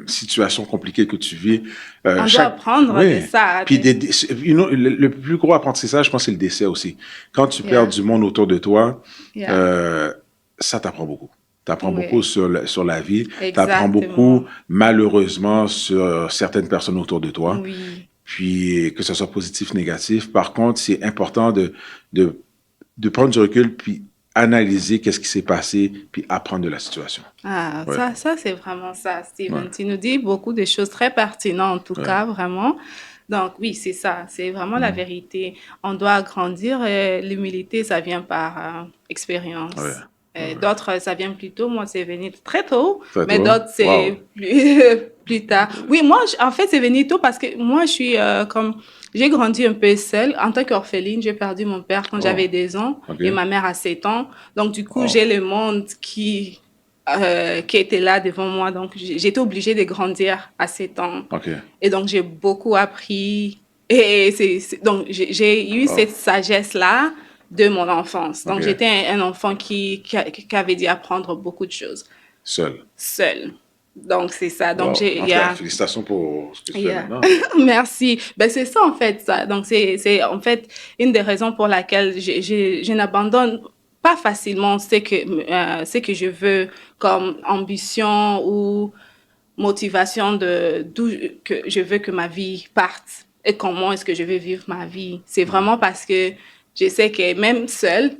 situation compliquée que tu vis, on doit chaque... apprendre de Oui. ça. Puis le plus gros apprentissage, je pense, c'est le décès aussi. Quand tu perds Yeah, du monde autour de toi, yeah. euh, ça t'apprend beaucoup. T'apprends beaucoup Oui, sur la vie. T'apprends exactement. beaucoup, malheureusement, sur certaines personnes autour de toi. Oui. Puis que ce soit positif, négatif. Par contre, c'est important de, de prendre du recul, puis analyser qu'est-ce qui s'est passé, puis apprendre de la situation. Ah, Ouais, ça c'est vraiment ça, ouais, Steven. Tu nous dis beaucoup de choses très pertinentes, en tout ouais. cas, vraiment. Donc, oui, c'est ça. C'est vraiment la Mhm. vérité. On doit grandir et l'humilité, ça vient par Ouais, expérience. ouais. D'autres, ça vient plus tôt. Moi, c'est venu très tôt, Ça, mais toi? d'autres, Wow. c'est plus, plus tard. Oui, moi, en fait, c'est venu tôt parce que moi, je suis comme... J'ai grandi un peu seule. En tant qu'orpheline, j'ai perdu mon père quand Oh, j'avais 2 ans OK. et ma mère à 7 ans. Donc, du coup, Oh, j'ai le monde qui était là devant moi. Donc, j'étais obligée de grandir à 7 ans. OK. Et donc, j'ai beaucoup appris. Et donc, j'ai eu Oh, cette sagesse-là de mon enfance. Donc, OK. j'étais un enfant qui avait dû apprendre beaucoup de choses Seul. seul. Donc, c'est ça. Donc, Wow. il En y tout cas, a... félicitations pour ce que tu fais Yeah. maintenant. Merci. Ben, c'est ça, en fait, ça. Donc, c'est en fait une des raisons pour laquelle je n'abandonne pas facilement ce que je veux comme ambition ou motivation de d'où que je veux que ma vie parte et comment est-ce que je veux vivre ma vie. C'est Mhm. vraiment parce que je sais que même seule,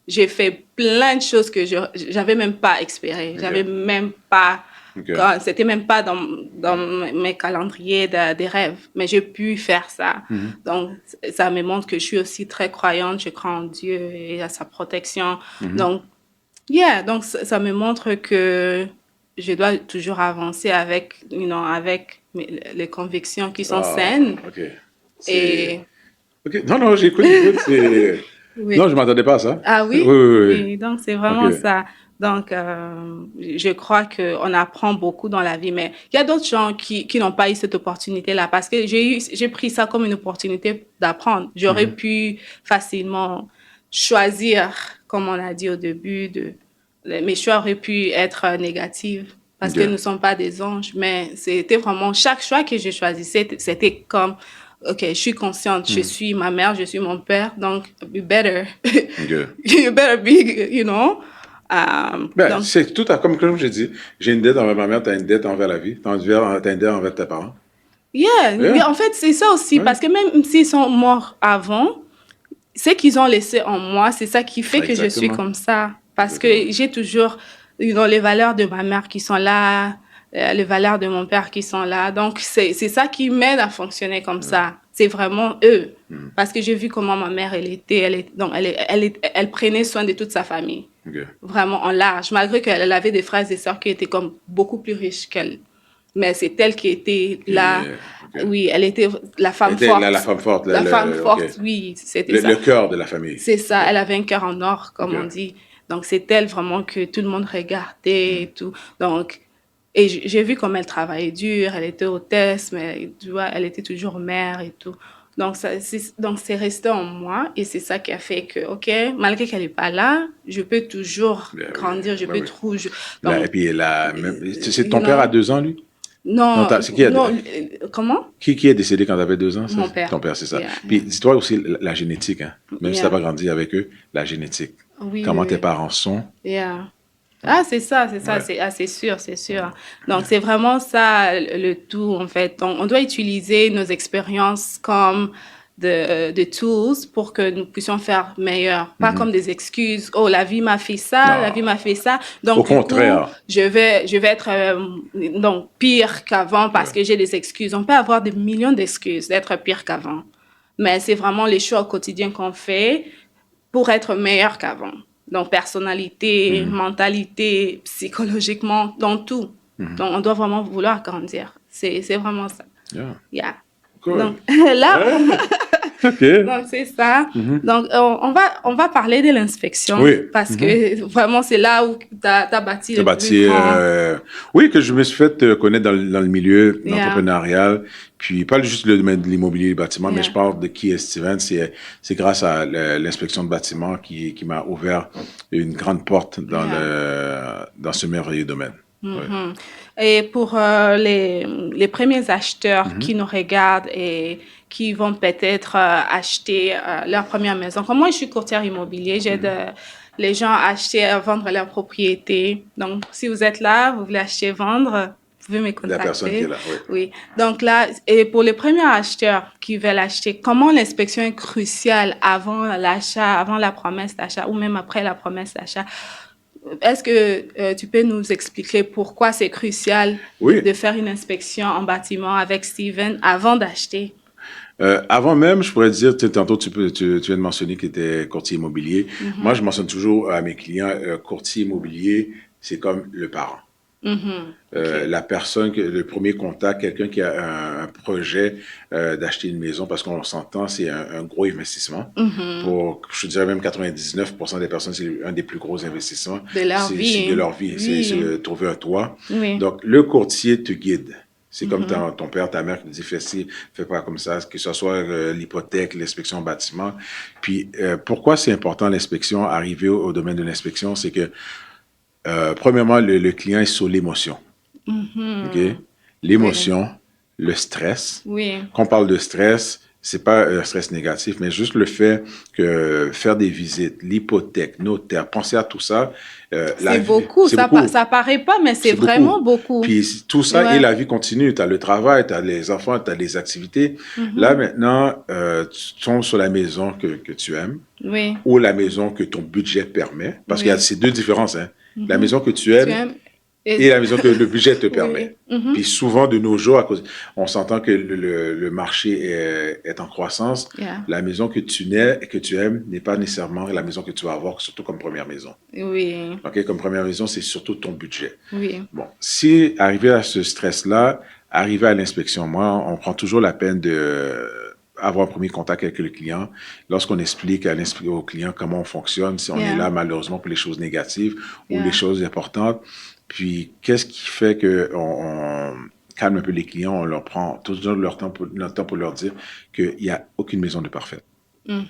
j'ai fait plein de choses que j'avais même pas espéré. J'avais OK. même pas OK. c'était même pas dans mes calendriers des rêves, mais j'ai pu faire ça. Mhm. Donc, ça me montre que je suis aussi très croyante, je crois en Dieu et à sa protection. Mhm. Donc, yeah, donc ça me montre que je dois toujours avancer avec, avec les convictions qui sont Ah, saines. OK. C'est... Et OK. Non, non, j'écoute. C'est... Non, oui. je ne m'attendais pas à ça. Ah Oui, oui? oui, oui. Oui, donc c'est OK. vraiment ça. Donc, je crois qu'on apprend beaucoup dans la vie, mais il y a d'autres gens qui n'ont pas eu cette opportunité-là parce que j'ai pris ça comme une opportunité d'apprendre. J'aurais Mhm. pu facilement choisir, comme on a dit au début, mes choix auraient pu être négatifs parce que nous OK. ne sommes pas des anges, mais c'était vraiment chaque choix que je choisissais, c'était comme, OK, je suis consciente, je Mhm. suis ma mère, je suis mon père, donc you better, OK. you better be, Ben, donc, c'est tout à, comme je dis, j'ai une dette envers ma mère, tu as une dette envers la vie, tu as une dette envers tes parents. yeah, Yeah. mais en fait, c'est ça aussi, Ouais. parce que même s'ils sont morts avant, ce qu'ils ont laissé en moi, c'est ça qui fait que je suis Exactement. comme ça. Parce Exactement. que j'ai toujours les valeurs de ma mère qui sont là, les valeurs de mon père qui sont là. Donc, c'est ça qui m'aide à fonctionner comme Ouais. ça. C'est vraiment eux. Mhm. Parce que j'ai vu comment ma mère, donc elle prenait soin de toute sa famille. OK. Vraiment en large. Malgré qu'elle avait des frères et sœurs qui étaient comme beaucoup plus riches qu'elle. Mais c'est elle qui était là. OK. Oui, elle était la Elle femme était la forte. femme forte, La femme OK. forte, oui, c'était ça. Le cœur de la famille. C'est ça, OK. elle avait un cœur en or, comme on OK. dit. Donc, c'est elle vraiment que tout le monde regardait Mhm. et tout. Donc, et j'ai vu comme elle travaillait dur, elle était hôtesse, mais tu vois, elle était toujours mère et tout. Donc, donc c'est resté en moi et c'est ça qui a fait que, OK, malgré qu'elle n'est pas là, je peux toujours Ben oui, grandir, je ben peux oui. trouver. Là, et Donc, puis, là, même, c'est you ton père à know, 2 ans, lui? Non, non, c'est qui, non, comment? qui est décédé quand tu avais 2 ans? Ça? Mon père. Ton père, c'est ça. Yeah, Puis, yeah, dis-toi aussi la génétique, hein. Même si tu n'as yeah. pas grandi avec eux, la génétique. Oui, Comment oui, tes oui. parents sont. Yeah. Ah, c'est ça, Ouais. c'est sûr, c'est sûr. Donc, c'est vraiment ça le tout, en fait. On doit utiliser nos expériences comme de tools pour que nous puissions faire meilleur. Pas Mhm. comme des excuses. Oh, la vie m'a fait ça, la Non. vie m'a fait ça. Au Donc, du coup, contraire. je vais être donc pire qu'avant parce Ouais. que j'ai des excuses. On peut avoir des millions d'excuses d'être pire qu'avant. Mais c'est vraiment les choix au quotidien qu'on fait pour être meilleur qu'avant. Donc, personnalité, Mhm. mentalité, psychologiquement, dans tout. Mhm. Donc, on doit vraiment vouloir grandir. C'est vraiment ça. Yeah. Yeah. Good. Donc, là, OK. donc c'est ça. Mhm. Donc, on va parler de l'inspection Oui. parce Mhm. que vraiment, c'est là où tu as bâti T'as le plus bâti, grand. oui, que je me suis fait connaître dans le milieu Yeah. entrepreneurial, puis pas juste le domaine de l'immobilier et du bâtiment, mais je Yeah. parle de qui est Steven. C'est grâce à l'inspection de bâtiment qui m'a ouvert une grande porte Yeah. dans ce merveilleux domaine. Ouais. Mhm. Et pour les premiers acheteurs Mhm. qui nous regardent et qui vont peut-être acheter leur première maison, comme moi je suis courtière immobilier, j'aide les gens à acheter, à vendre leur propriété. Donc, si vous êtes là, vous voulez acheter, vendre, vous pouvez me La personne qui est contacter. là, oui. Oui. Donc là, et pour les premiers acheteurs qui veulent acheter, comment l'inspection est cruciale avant l'achat, avant la promesse d'achat ou même après la promesse d'achat? Est-ce que tu peux nous expliquer pourquoi c'est crucial Oui. de faire une inspection en bâtiment avec Steven avant d'acheter? Avant même, je pourrais dire, tantôt tu viens de mentionner qu'il était courtier immobilier. Moi, je mentionne toujours à mes clients, courtier immobilier, c'est comme le parent. OK. La personne, le premier contact, quelqu'un qui a un projet d'acheter une maison, parce qu'on s'entend, c'est un gros investissement. Pour, je dirais même 99% des personnes, c'est un des plus gros investissements. De leur C'est vie. de leur vie, Oui. c'est trouver un toit. Oui. Donc, le courtier te guide. C'est comme ton père, ta mère qui te dit fais ci, fais pas comme ça, que ce soit l'hypothèque, l'inspection au bâtiment. Puis, pourquoi c'est important l'inspection, arriver au domaine de l'inspection, c'est que, premièrement, le client est sur l'émotion. OK? Oui. L'émotion, le stress. Oui. Quand on parle de stress, c'est pas un stress négatif, mais juste le fait que faire des visites, l'hypothèque, notaire, penser à tout ça, C'est beaucoup. c'est beaucoup. Ça paraît pas, mais c'est C'est vraiment beaucoup. beaucoup. Puis tout ça et Ouais. la vie continue. Tu as le travail, tu as les enfants, tu as les activités. Là, maintenant, tu tombes sur la maison que tu aimes Oui. ou la maison que ton budget permet. Parce qu'il y a Oui. ces deux différences. Hein. La maison que tu Tu aimes aimes? et la maison que le budget te Oui. permet. Puis souvent, de nos jours, on s'entend que le marché est en croissance. Yeah. La maison que tu aimes n'est pas nécessairement la maison que tu vas avoir, surtout comme première maison. Oui. OK? Comme première maison, c'est surtout ton budget. Oui. Bon, si arrivé à ce stress-là, arrivé à l'inspection, moi, on prend toujours la peine de avoir un premier contact avec le client. Lorsqu'on explique au client comment on fonctionne, si on est là malheureusement pour les choses négatives ou les choses importantes, puis qu'est-ce qui fait que on calme un peu les clients, on leur prend toujours notre temps pour leur dire qu'il n'y a aucune maison de parfaite. Donc,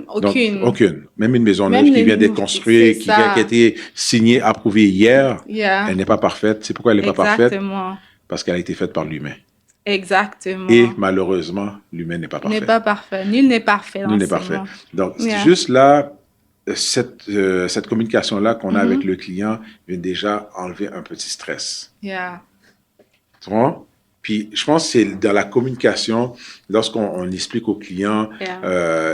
Aucune. aucune. Même une maison Même neuve qui les vient d'être nouveaux. C'est construite, qui a ça. été signée, approuvée hier, Yeah. elle n'est pas parfaite. C'est pourquoi elle n'est pas parfaite? Exactement. Parce qu'elle a été faite par l'humain. Exactement. Et malheureusement, l'humain n'est pas Il n'est parfait. pas parfait. Nul n'est parfait Nul dans n'est ce parfait. monde. Donc, Yeah. juste là, cette communication-là qu'on a avec le client vient déjà enlever un petit stress. Yeah. Tu vois? Puis, je pense que c'est dans la communication, lorsqu'on explique au client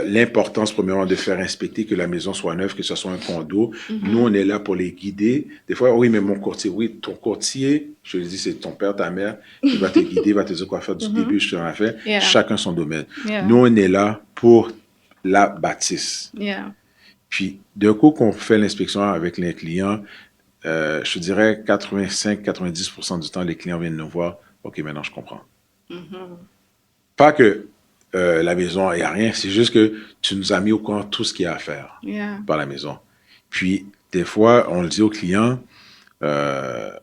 l'importance, premièrement, de faire inspecter que la maison soit neuve, que ce soit un condo. Nous, on est là pour les guider. Des fois, oui, mais mon courtier, oui, ton courtier, je le dis, c'est ton père, ta mère, qui va te guider, va te dire quoi faire du début jusqu'à la fin. Yeah. Chacun son domaine. Yeah. Nous, on est là pour la bâtisse. Yeah. Puis, d'un coup, qu'on fait l'inspection avec les clients, je dirais 85-90% du temps, les clients viennent nous voir. OK, maintenant, je comprends. Pas que la maison, il n'y a rien. C'est juste que tu nous as mis au courant tout ce qu'il y a à faire par la maison. Puis, des fois, on le dit aux clients,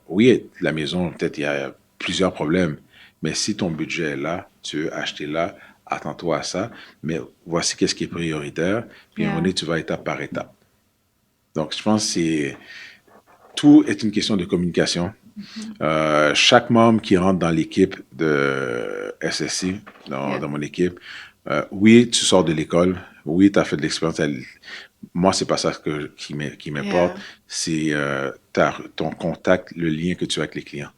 oui, la maison, peut-être, il y a plusieurs problèmes. Mais si ton budget est là, tu veux acheter là, attends-toi à ça. Mais voici qu'est-ce qui est prioritaire. Puis, à un moment donné, tu vas étape par étape. Donc, je pense que tout est une question de communication. Chaque membre qui rentre dans l'équipe de SSI, dans mon équipe, oui, tu sors de l'école, oui, tu as fait de l'expérience. Moi, c'est pas ça qui m'importe, c'est ton contact, le lien que tu as avec les clients.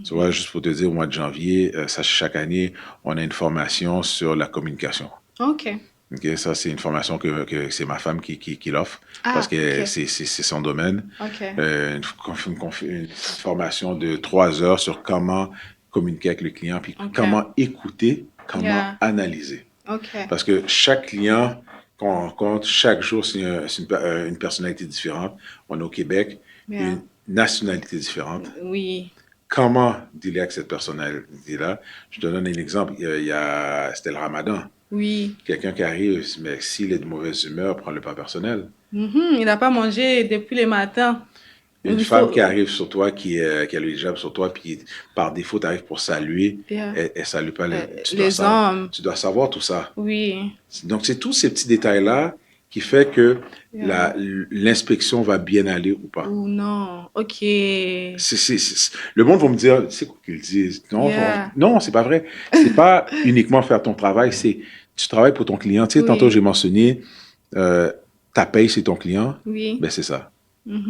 Tu vois, juste pour te dire, au mois de janvier, chaque année, on a une formation sur la communication. OK. Ok, ça, c'est une formation que c'est ma femme qui l'offre parce Ah, que OK. c'est son domaine. OK. Une formation de 3 heures sur comment communiquer avec le client, puis OK. comment écouter, comment Yeah. analyser. OK. Parce que chaque client qu'on rencontre, chaque jour, c'est une personnalité différente. On est au Québec, Yeah. une nationalité différente. Oui. Comment dealer avec cette personnalité-là? Je te donne un exemple. C'était le Ramadan. Oui. Quelqu'un qui arrive, mais s'il est de mauvaise humeur, prends-le pas personnel. Mhm. Il n'a pas mangé depuis le matin. Une Il femme qui faut. arrive sur toi, qui a le hijab sur toi, puis par défaut, tu arrives pour saluer, Yeah. elle salue pas. Les hommes. Tu dois savoir tout ça. Oui. Donc, c'est tous ces petits détails-là qui fait que Yeah. l'inspection va bien aller ou pas. Ou non. OK. Le monde va me dire, c'est quoi qu'ils disent? Non, Yeah. non, c'est pas vrai. C'est pas uniquement faire ton travail, c'est tu travailles pour ton client. Tu sais, tantôt j'ai Oui. mentionné, ta paye, c'est ton client. Oui. Ben, c'est ça.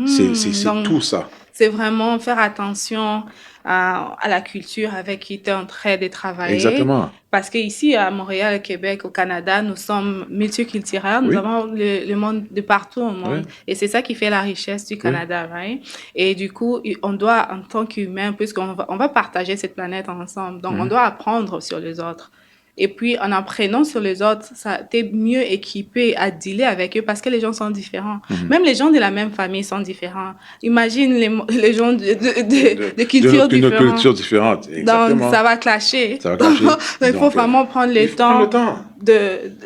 C'est Donc, tout ça. c'est vraiment faire attention à la culture avec qui tu es en train de travailler. Exactement. Parce qu'ici, à Montréal, au Québec, au Canada, nous sommes multiculturels. Nous Oui, avons le monde de partout au oui, monde. Et c'est ça qui fait la richesse du oui. Canada, right? Et du coup, on doit, en tant qu'humain, puisqu'on va partager cette planète ensemble, donc on Mhm. doit apprendre sur les autres. Et puis, en apprenant sur les autres, ça, t'es mieux équipé à dealer avec eux parce que les gens sont différents. Mhm. Même les gens de la même famille sont différents. Imagine les gens de cultures D'une différentes. culture différente. Donc, ça Exactement. va clasher. Ça va clasher. Donc, il faut Donc, vraiment prendre il le faut prendre le temps temps. Ouais.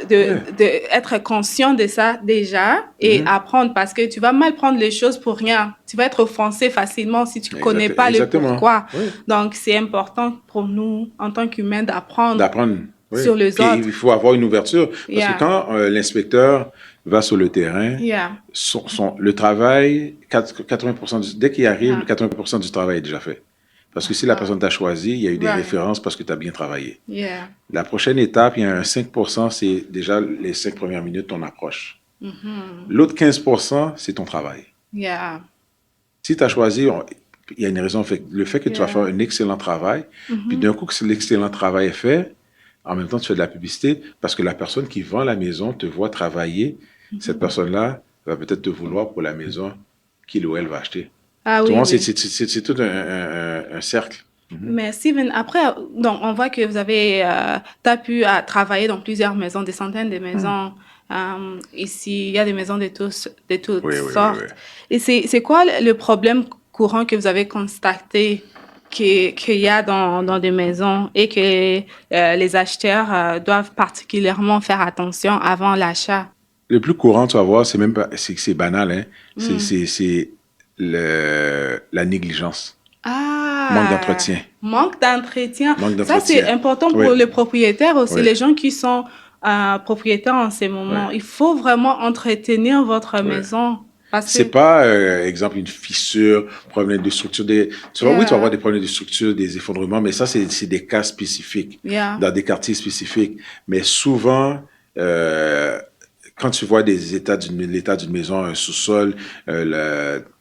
de être conscient de ça déjà et Mhm. apprendre parce que tu vas mal prendre les choses pour rien. Tu vas être offensé facilement si tu connais pas le Exactement. pourquoi. Oui. Donc, c'est important pour nous, en tant qu'humains, d'apprendre D'apprendre. Oui. sur les Puis il autres. faut avoir une ouverture. Parce que Yeah, quand l'inspecteur va sur le terrain, yeah, le travail, 80% dès qu'il arrive, yeah, 80% du travail est déjà fait. Parce que si la personne t'a choisi, il y a eu des right, références parce que tu as bien travaillé. yeah. La prochaine étape, il y a un 5%, c'est déjà les 5 premières minutes, ton approche. L'autre 15%, c'est ton travail. Yeah, Si tu as choisi, il y a une raison. Le fait que tu vas faire yeah. un excellent travail, puis d'un coup que l'excellent travail est fait, en même temps, tu fais de la publicité parce que la personne qui vend la maison te voit travailler. Cette personne-là va peut-être te vouloir pour la maison qu'il ou elle va acheter. Ah Tu oui, vois, oui. c'est tout un cercle. Mais Steven, après, donc, on voit que vous avez, t'as pu travailler dans plusieurs maisons, des centaines de maisons. Ici, il y a des maisons de toutes Oui, oui, oui, oui. sortes. Et c'est quoi le problème courant que vous avez constaté qu'il y a dans des maisons et que les acheteurs doivent particulièrement faire attention avant l'achat? Le plus courant, tu vas voir, c'est même pas, c'est banal, hein. Hmm. C'est la négligence. Manque Ah, d'entretien. manque d'entretien. Manque Ça, c'est d'entretien. important Oui, pour les propriétaires aussi, oui, les gens qui sont propriétaires en ces oui, moments. Il faut vraiment entretenir votre oui. maison parce C'est que, pas, exemple, une fissure, problème de structure. Oui, tu vas avoir yeah, des problèmes de structure, des effondrements, mais ça, c'est des cas spécifiques, yeah, dans des quartiers spécifiques. Mais souvent, quand tu vois l'état d'une maison, un sous-sol,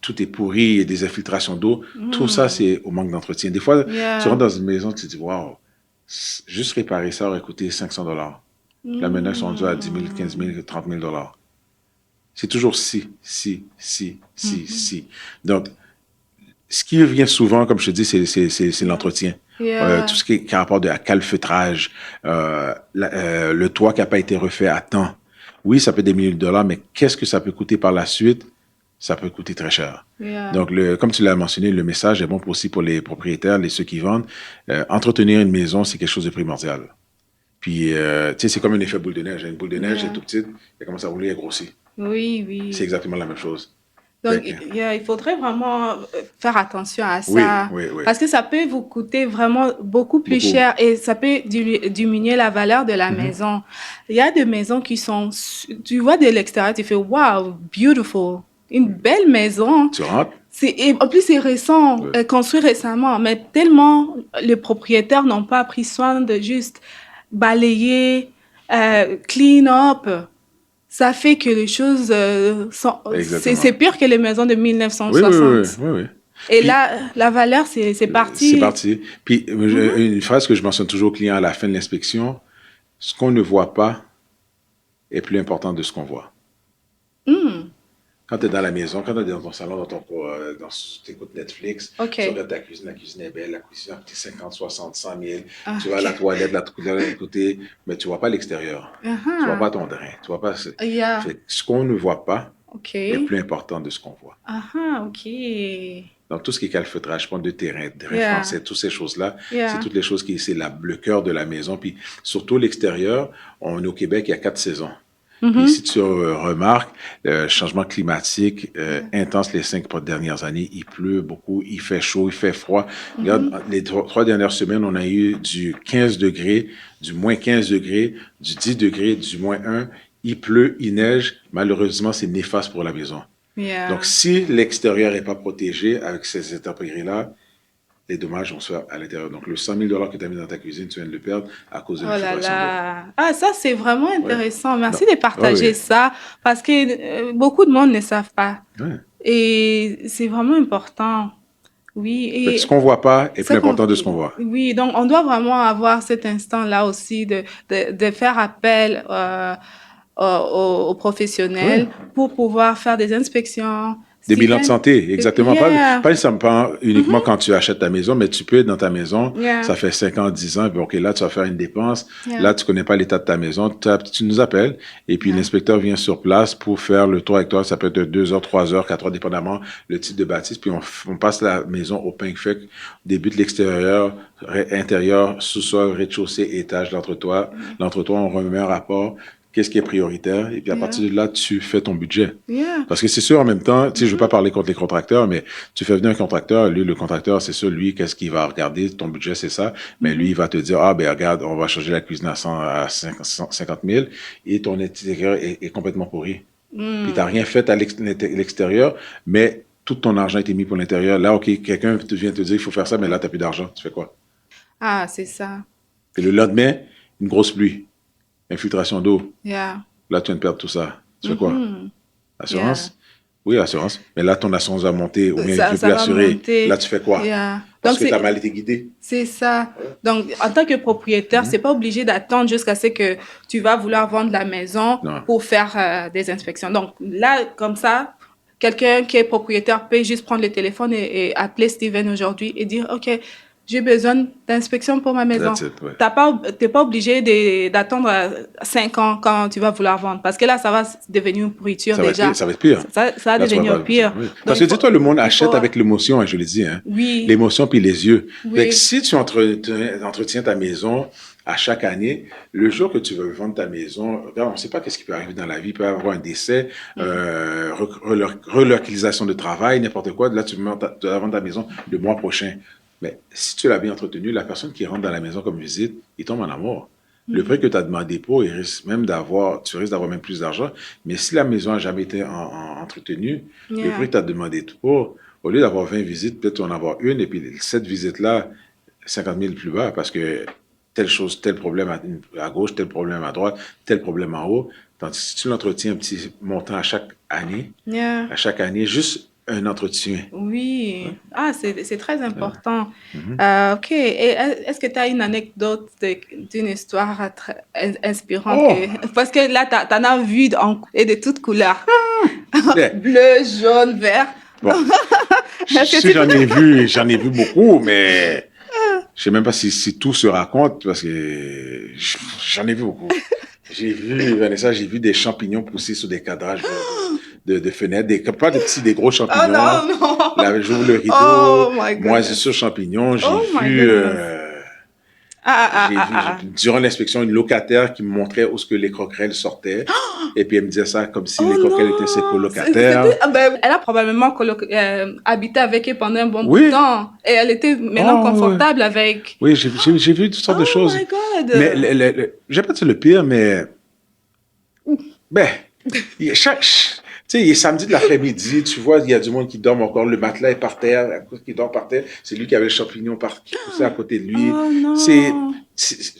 tout est pourri, il y a des infiltrations d'eau, tout ça, c'est au manque d'entretien. Des fois, tu yeah. rentres dans une maison, tu te dis, waouh, juste réparer ça aurait coûté $500. Là, maintenant, ils sont rendus à 10 000, 15 000, 30 000 dollars. C'est toujours si. Donc, ce qui revient souvent, comme je te dis, c'est l'entretien. Tout Yeah. ce qui a rapport à calfeutrage, le toit qui n'a pas été refait à temps. Oui, ça peut être des milliers de dollars, mais qu'est-ce que ça peut coûter par la suite? Ça peut coûter très cher. Yeah. Donc, comme tu l'as mentionné, le message est bon aussi pour les propriétaires, ceux qui vendent. Entretenir une maison, c'est quelque chose de primordial. Puis, tu sais, c'est comme un effet boule de neige. Une boule de neige, elle est Yeah. tout petite, elle commence à rouler, elle grossit. Oui, C'est oui. exactement la même chose. Donc, Fait que, il faudrait vraiment faire attention à oui, ça oui, oui. parce que ça peut vous coûter vraiment beaucoup plus Beaucoup. cher et ça peut diminuer la valeur de la Mhm. maison. Il y a des maisons qui sont, tu vois de l'extérieur, tu fais wow, beautiful, une belle maison. Tu rentres? Et en plus, c'est récent, Oui. construit récemment, mais tellement les propriétaires n'ont pas pris soin de juste balayer, clean up. Ça fait que les choses sont... C'est Exactement. pire que les maisons de Oui, oui, oui, 1960. oui, oui. Et Puis, là, la valeur, c'est c'est parti. parti. Puis, Mhm. une phrase que je mentionne toujours aux clients à la fin de l'inspection, ce qu'on ne voit pas, est plus important de ce qu'on voit. Hmm. Quand tu es dans la maison, quand tu es dans ton salon, tu écoutes Netflix, tu OK. regardes ta cuisine, la cuisine est belle, la cuisine a coûté 50, 60, 100 000, Ah, tu vas à la OK. toilette, la toilette est à côté, mais tu vois pas l'extérieur. Tu vois pas Uh-huh. ton drain. Tu vois pas. Yeah. Fait que ce qu'on ne voit pas est OK. plus important de ce qu'on voit. Ah, OK. Donc, tout ce qui est calfeutrage, point de terrain Yeah. français, toutes ces choses-là, c'est Yeah. toutes les choses c'est le cœur de la maison. Puis, surtout l'extérieur, on est au Québec, il y a 4 saisons. Puis, si Mhm. tu remarques, le changement climatique intense les 5 dernières années, il pleut beaucoup, il fait chaud, il fait froid. Regarde, Mhm. les 3 dernières semaines, on a eu du 15 degrés, du moins 15 degrés, du 10 degrés, du moins 1. Il pleut, il neige. Malheureusement, c'est néfaste pour la maison. Donc, Yeah. si l'extérieur n'est pas protégé avec ces intempéries-là, les dommages vont se faire à l'intérieur. Donc, le 100 000 que tu as mis dans ta cuisine, tu viens de le perdre à cause de Oh là l'infiltration d'eau. là. Ah, ça, c'est vraiment Ouais. intéressant. Non. Merci de Ah oui. partager ça parce que beaucoup de monde ne savent pas. Ouais. Et c'est vraiment important. Oui, Fait que ce et qu'on voit pas est ça plus qu'on, important de ce qu'on voit. oui, donc on doit vraiment avoir cet instant-là aussi de faire appel aux Oui. professionnels pour pouvoir faire des inspections. Des Si bilans de t'as, santé, exactement. yeah, Pas nécessairement uniquement mhm, quand tu achètes ta maison, mais tu peux être dans ta maison, yeah, ça fait 5 ans, 10 ans, puis OK, là, tu vas faire une dépense. yeah, Là, tu connais pas l'état de ta maison. Tu nous appelles, et puis yeah, l'inspecteur vient sur place pour faire le tour avec toi. Ça peut être 2 heures, 3 heures, 4 heures, dépendamment le type de bâtisse. Puis on passe la maison au peigne fin, début de l'extérieur, intérieur, sous-sol, rez-de-chaussée, étage, l'entretoit. L'entretoit, on remet un rapport. Qu'est-ce qui est prioritaire? Et puis à yeah, partir de là, tu fais ton budget. yeah, Parce que c'est sûr, en même temps, tu sais, je veux pas mhm, parler contre les contracteurs, mais tu fais venir un contracteur, lui, le contracteur, c'est sûr, lui, qu'est-ce qu'il va regarder? Ton budget, c'est ça. Mais lui, il mhm, va te dire, ah, ben, regarde, on va changer la cuisine à 50 000 et ton intérieur est complètement pourri. Puis t'as mm. rien fait à l'extérieur, mais tout ton argent a été mis pour l'intérieur. Là, OK, quelqu'un vient te dire, il faut faire ça, mais là, t'as plus d'argent. Tu fais quoi? Ah, c'est ça. Et le lendemain, une grosse pluie, infiltration d'eau. Yeah. Là, tu viens de perdre tout ça. Tu fais quoi? Mhm. Yeah. Assurance? Oui, assurance. Mais là, ton assurance va monter, ou bien tu Ça, n'es ça plus va assuré. Là, monter. tu fais quoi? Yeah. Parce Donc, que tu as mal été guidé. c'est ça. Donc, en tant que propriétaire, c'est pas obligé d'attendre jusqu'à ce que tu vas vouloir vendre la maison Non. pour faire des inspections. Donc, là, comme ça, quelqu'un qui est propriétaire peut juste prendre le téléphone et appeler Steven aujourd'hui et dire, OK, j'ai besoin d'inspection pour ma maison. That's it, ouais. T'es pas obligé d'attendre 5 ans quand tu vas vouloir vendre. Parce que là, ça va devenir une pourriture Ça va être déjà. pire. Ça va être pire. Ça va Là, tu vas devenir pas. pire. Oui. Donc, Parce que dis-toi, le monde il achète faut, avec l'émotion, hein, je l'ai dit. Hein. oui, L'émotion puis les yeux. Fait que oui, si tu entretiens ta maison à chaque année, le jour que tu veux vendre ta maison, regarde, on ne sait pas qu'est-ce qui peut arriver dans la vie. Il peut y avoir un décès, relocalisation de travail, n'importe quoi. Là, tu vas vendre ta maison le mois prochain. Mais si tu l'as bien entretenu, la personne qui rentre dans la maison comme visite, il tombe en amour. Le prix que tu as demandé pour, il risque même tu risques d'avoir même plus d'argent. Mais si la maison n'a jamais été entretenue, le prix yeah, que tu as demandé pour, au lieu d'avoir 20 visites, peut-être tu vas en avoir une, et puis cette visite-là, 50 000 plus bas, parce que telle chose, tel problème à gauche, tel problème à droite, tel problème en haut. Tandis que si tu l'entretiens un petit montant yeah. à chaque année, juste un entretien. Oui. Ah, c'est très Ouais. important. Mhm. OK. Et est-ce que tu as une anecdote d'une histoire inspirante Oh! Parce que là, t'en as vu et de toutes couleurs. Ben, Bleu, jaune, vert. bon, Est-ce que si tu peux... j'en ai vu beaucoup, mais je sais même pas si tout se raconte parce que j'en ai vu beaucoup. J'ai vu, Vanessa, j'ai vu des champignons pousser sur des cadrages de fenêtres, pas des petits, des gros Oh champignons. non, non. Là, j'ouvre le rideau, Oh my moisissure goodness. champignons. Oh my goodness. Ah, ah, ah, ah, ah. Durant l'inspection, une locataire qui me montrait où ce que les coquerelles sortaient. Et puis elle me disait ça comme si Oh les coquerelles étaient ses non! C'était, colocataires. ah ben, elle a probablement habité avec eux pendant un bon bout de Oui. temps. Et elle était maintenant Oh, ouais. confortable avec. Oui, j'ai vu toutes sortes de Oh choses. my Mais God! je vais pas dire le pire, mais ben, tu sais, il est samedi de l'après-midi, tu vois, il y a du monde qui dort encore, le matelas est par terre, qui dort par terre, c'est lui qui avait le champignon qui poussait à côté de lui. Oh C'est, non! c'est-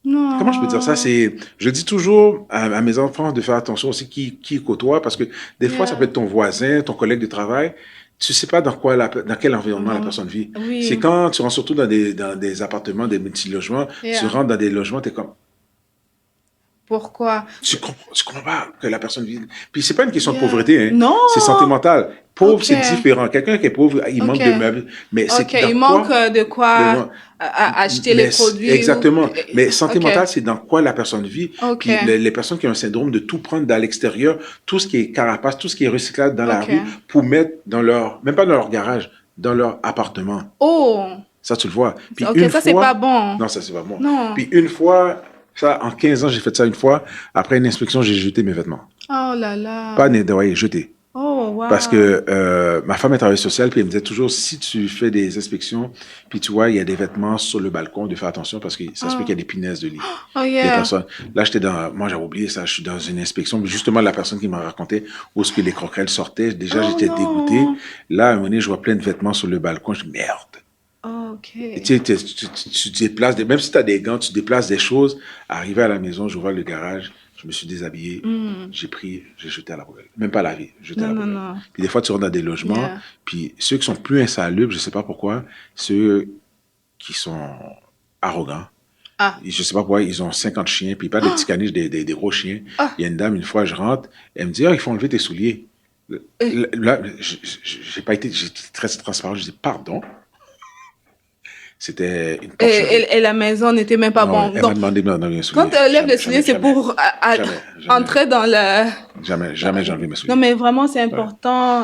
comment je peux dire ça? Non! Je dis toujours à mes enfants de faire attention aussi qui côtoie, parce que des fois, ça peut Yeah. être ton voisin, ton collègue de travail, tu sais pas dans quel environnement la Comment? personne vit. C'est Oui. quand tu rentres surtout dans des appartements, des multi-logements, tu Yeah. rentres dans des logements, t'es comme, Pourquoi? Tu comprends pas que la personne vit. Puis c'est pas une question de Yeah. pauvreté, hein. Non! C'est santé mentale. Pauvre, Ok. c'est différent. Quelqu'un qui est pauvre, il manque de Ok. meubles. Mais Ok. c'est dans Il manque quoi? de quoi Le- acheter les produits ou... Exactement. Mais santé Ok. mentale, c'est dans quoi la personne vit. Ok. Puis les personnes qui ont un syndrome de tout prendre dans l'extérieur, tout ce qui est carapace, tout ce qui est recyclable dans la Ok. rue, pour mettre dans leur, même pas dans leur garage, dans leur appartement. Oh! Ça, tu le vois. Puis Ok, une ça, c'est pas fois, bon. non, ça, c'est pas bon. Non. Puis une fois, ça, en 15 ans, j'ai fait ça une fois. Après une inspection, j'ai jeté mes vêtements. Oh là là. Pas nettoyer, jeter. Oh, wow. Parce que ma femme est travailleuse sociale, puis elle me disait toujours, si tu fais des inspections, puis tu vois, il y a des vêtements sur le balcon, de faire attention parce que ça se peut qu'il y a des punaises de lit. Oh Des yeah. personnes. Là, moi, j'avais oublié ça, je suis dans une inspection, mais justement, la personne qui m'a raconté où est-ce que les croquerelles sortaient, déjà, Oh j'étais dégoûté. non. Là, à un moment donné, je vois plein de vêtements sur le balcon, je dis, merde. Ok. Et tu sais, tu déplaces, même si tu as des gants, tu déplaces des choses. Arrivé à la maison, j'ouvre le garage, je me suis déshabillé, j'ai jeté à la poubelle. Même pas lavé, jeté à Non, la non, poubelle. non. Puis des fois, tu rentres dans des logements, Yeah. puis ceux qui sont plus insalubres, je sais pas pourquoi, ceux qui sont arrogants, Ah. je sais pas pourquoi, ils ont 50 chiens, puis pas des petits caniches, des gros chiens. Ah. Il y a une dame, une fois, je rentre, elle me dit, ah, il faut enlever tes souliers. Là, j'ai pas été, j'étais très transparent, je dis, pardon. C'était une porcherie. Et la maison n'était même pas Non, bon. elle m'a Donc, demandé de m'enlever mes souliers. quand elle lève les souliers, c'est jamais, pour jamais, entrer dans le... jamais j'ai enlevé mes souliers. Non, mais vraiment, c'est important,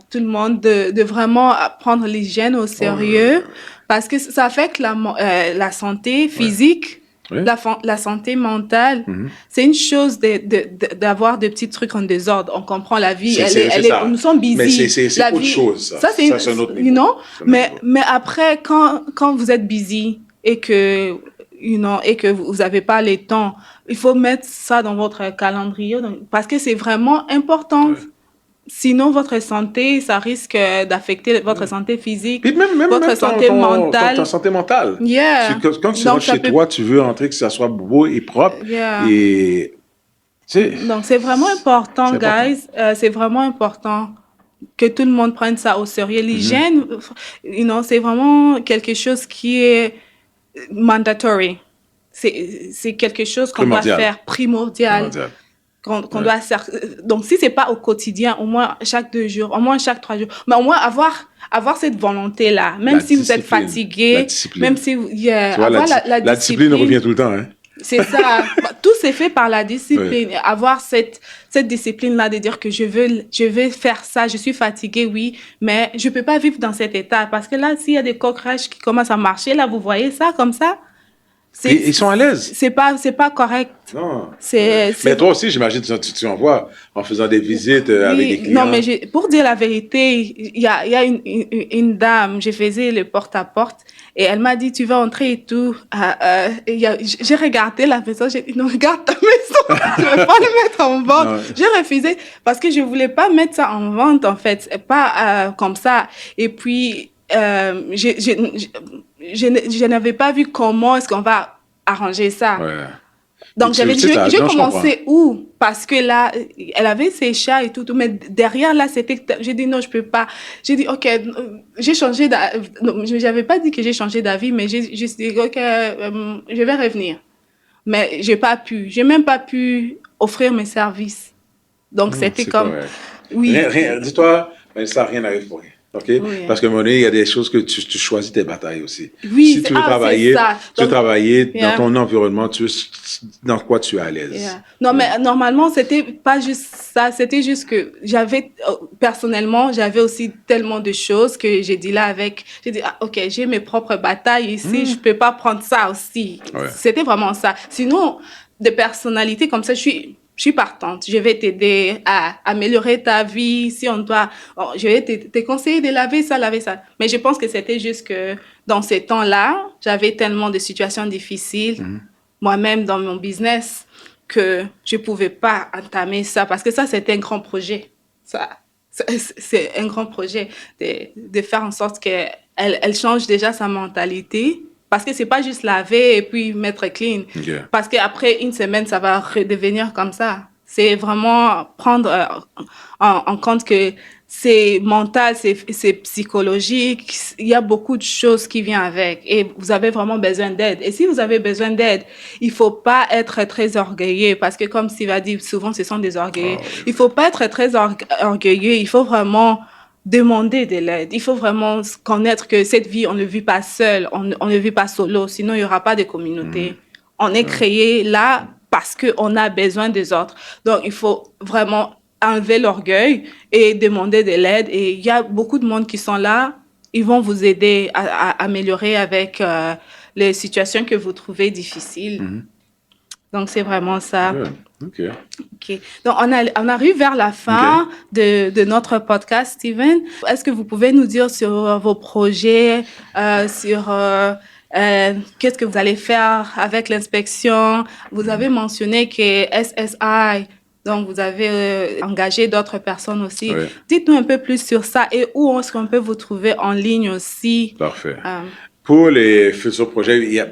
tout le monde, de vraiment prendre l'hygiène au sérieux, parce que ça affecte la santé physique, Oui. la santé mentale. C'est une chose d'avoir des petits trucs en désordre. On comprend la vie, C'est ça. nous sommes busy. Mais c'est La autre vie, chose, ça. Ça, c'est Ça, c'est un autre niveau. you know? C'est un autre niveau. Mais après, quand vous êtes busy et que et que vous avez pas les temps, il faut mettre ça dans votre calendrier, parce que c'est vraiment important. Ouais. Sinon, votre santé, ça risque d'affecter votre santé physique, Puis même votre santé mentale. ta santé mentale. Yeah. Quand tu Donc, rentres ça chez peut- toi, tu veux rentrer que ça soit beau et propre. Yeah. Et, tu sais, Donc, c'est vraiment important, C'est important. guys. C'est vraiment important que tout le monde prenne ça au sérieux. L'hygiène, c'est vraiment quelque chose qui est mandatory. C'est quelque chose qu'on doit Primordial. faire primordial. Primordial. Qu'on doit donc si c'est pas au quotidien, au moins chaque 2 jours, au moins chaque 3 jours, mais au moins avoir cette volonté là, même La si vous êtes discipline. fatigué, La discipline. même si vous, yeah, tu vois, avoir la discipline revient tout le temps. Hein? c'est ça. Tout c'est fait par la discipline. Avoir cette discipline là de dire que je veux faire ça, je suis fatiguée, oui, mais je peux pas vivre dans cet état, parce que là, s'il y a des coquerages qui commencent à marcher, là, vous voyez ça comme ça, Ils sont à l'aise. c'est pas correct. Non. C'est Mais toi aussi, j'imagine, tu en vois en faisant des visites avec des clients. non, mais pour dire la vérité, il y a une dame, je faisais le porte-à-porte, et elle m'a dit, tu vas entrer et tout. J'ai regardé la maison, j'ai dit, non, regarde ta maison, je ne vais pas le mettre en vente. Non. J'ai refusé parce que je ne voulais pas mettre ça en vente, en fait, pas comme ça. Et puis, je n'avais pas vu comment est-ce qu'on va arranger ça. Ouais. Donc, Et tu sais, j'ai non, je commencé où? Parce que là, elle avait ses chats et tout, mais derrière, là, j'ai dit non, je peux pas. J'ai dit, OK, j'ai changé d'avis. Non, j'avais pas dit que j'ai changé d'avis, mais j'ai juste dit, OK, je vais revenir. Mais j'ai même pas pu offrir mes services. Donc, c'était C'est comme, correct. oui. Dis-toi, ça, rien n'arrive pour rien. OK? Oui. Parce qu'à un moment donné, il y a des choses que tu choisis tes batailles aussi. Oui, si tu veux travailler, c'est ça. tu veux Donc, travailler yeah. dans ton environnement, dans quoi tu es à l'aise. Yeah. Non, mais normalement, c'était pas juste ça. C'était juste que personnellement, j'avais aussi tellement de choses que j'ai dit OK, j'ai mes propres batailles ici, je peux pas prendre ça aussi. Ouais. C'était vraiment ça. Sinon, des personnalités comme ça, je suis partante. Je vais t'aider à améliorer ta vie. Si on doit, je vais te conseiller de laver ça. Mais je pense que c'était juste que dans ces temps-là, j'avais tellement de situations difficiles, moi-même dans mon business, que je pouvais pas entamer ça, parce que ça, c'était un grand projet. C'est un grand projet de faire en sorte qu'elle change déjà sa mentalité. Parce que c'est pas juste laver et puis mettre clean. Okay. Parce qu'après une semaine, ça va redevenir comme ça. C'est vraiment prendre en compte que c'est mental, c'est psychologique. Il y a beaucoup de choses qui viennent avec et vous avez vraiment besoin d'aide. Et si vous avez besoin d'aide, il faut pas être très orgueilleux parce que comme Steve a dit, souvent ce sont des orgueilleux. Ah oui, Il faut pas être très orgueilleux. Il faut vraiment demander de l'aide. Il faut vraiment connaître que cette vie, on ne vit pas seul, on ne vit pas solo, sinon il y aura pas de communauté. On est ouais. créé là parce qu'on a besoin des autres. Donc, il faut vraiment enlever l'orgueil et demander de l'aide. Et il y a beaucoup de monde qui sont là. Ils vont vous aider à améliorer avec les situations que vous trouvez difficiles. Donc, c'est vraiment ça. Good. OK. OK. Donc, on arrive vers la fin OK. de notre podcast, Steven. Est-ce que vous pouvez nous dire sur vos projets, sur qu'est-ce que vous allez faire avec l'inspection? Vous avez mentionné que SSI, donc vous avez engagé d'autres personnes aussi. Ouais. Dites-nous un peu plus sur ça et où est-ce qu'on peut vous trouver en ligne aussi? Parfait. Pour les futurs projets,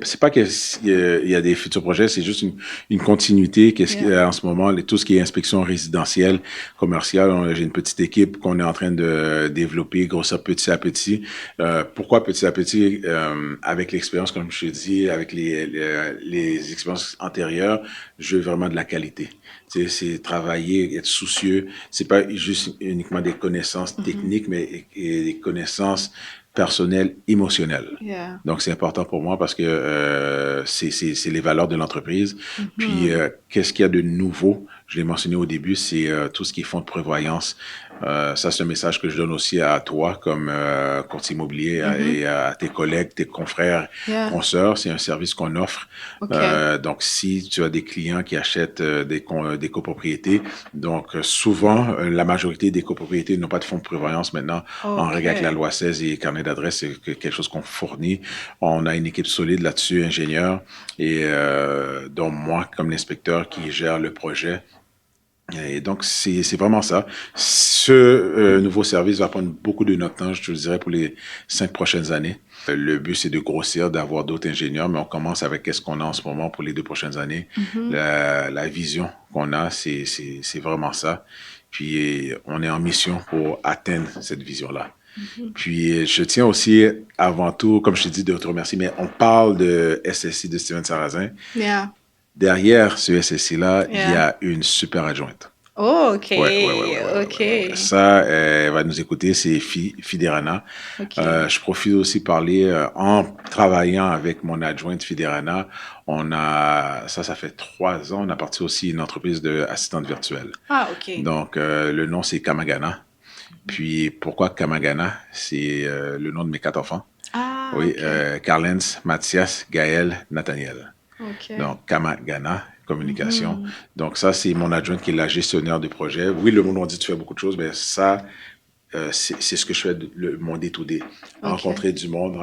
c'est pas qu'il y a des futurs projets, c'est juste une continuité. Qu'est-ce qu'il y a en ce moment, tout ce qui est inspection résidentielle, commerciale, j'ai une petite équipe qu'on est en train de développer, grossir petit à petit. Pourquoi petit à petit? Avec l'expérience, comme je te dis, avec les expériences antérieures, je veux vraiment de la qualité. C'est travailler, être soucieux. C'est pas juste uniquement des connaissances techniques, mais des connaissances personnelles, émotionnelles. Yeah. Donc, c'est important pour moi parce que c'est les valeurs de l'entreprise. Puis, qu'est-ce qu'il y a de nouveau? Je l'ai mentionné au début, c'est tout ce qui est fonds de prévoyance. Ça, c'est un message que je donne aussi à toi comme courtier immobilier et à tes collègues, tes confrères, Yeah. consoeurs. C'est un service qu'on offre. OK. Donc, si tu as des clients qui achètent des copropriétés, donc souvent, la majorité des copropriétés n'ont pas de fonds de prévoyance maintenant. En règle avec la loi 16 et carnet d'adresse, c'est quelque chose qu'on fournit. On a une équipe solide là-dessus, ingénieur, et dont moi, comme l'inspecteur qui gère le projet. Et donc, c'est vraiment ça. Ce nouveau service va prendre beaucoup de notre temps, je te le dirais, pour les 5 prochaines années. Le but, c'est de grossir, d'avoir d'autres ingénieurs, mais on commence avec ce qu'on a en ce moment pour les 2 prochaines années. La vision qu'on a, c'est vraiment ça. Puis, on est en mission pour atteindre cette vision-là. Puis, je tiens aussi, avant tout, comme je t'ai dit, de te remercier, mais on parle de SSI de Steven Sarrazin. Yeah. Derrière ce SSI-là, il y Yeah. a une super adjointe. Oh, OK. Ouais. Ça, elle va nous écouter, c'est Fiderana. OK. Je profite aussi de parler, en travaillant avec mon adjointe Fiderana, ça fait 3 ans, on a parti aussi une entreprise d'assistante virtuelle. Ah, OK. Donc, le nom, c'est Kamagana. Puis, pourquoi Kamagana? C'est le nom de mes 4 enfants. Ah, Oui, OK. Carlens, Mathias, Gaël, Nathaniel. OK. Donc, Kamagana, communication. Donc, ça, c'est mon adjointe qui est la gestionnaire du projet. Oui, le monde m'a dit tu fais beaucoup de choses, mais ça, c'est ce que je fais, mon day-to-day. Rencontrer du monde.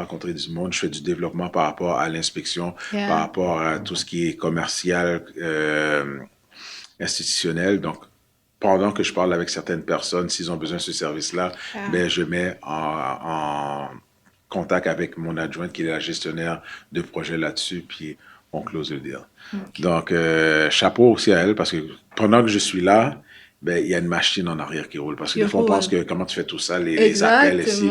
Je fais du développement par rapport à l'inspection, par rapport à tout ce qui est commercial, institutionnel. Donc, pendant que je parle avec certaines personnes, s'ils ont besoin de ce service-là, ben, je mets en contact avec mon adjointe qui est la gestionnaire de projet là-dessus, puis on close le deal. Donc, chapeau aussi à elle, parce que pendant que je suis là, ben, il y a une machine en arrière qui roule. Parce que des fois, on pense que comment tu fais tout ça, les appels ici,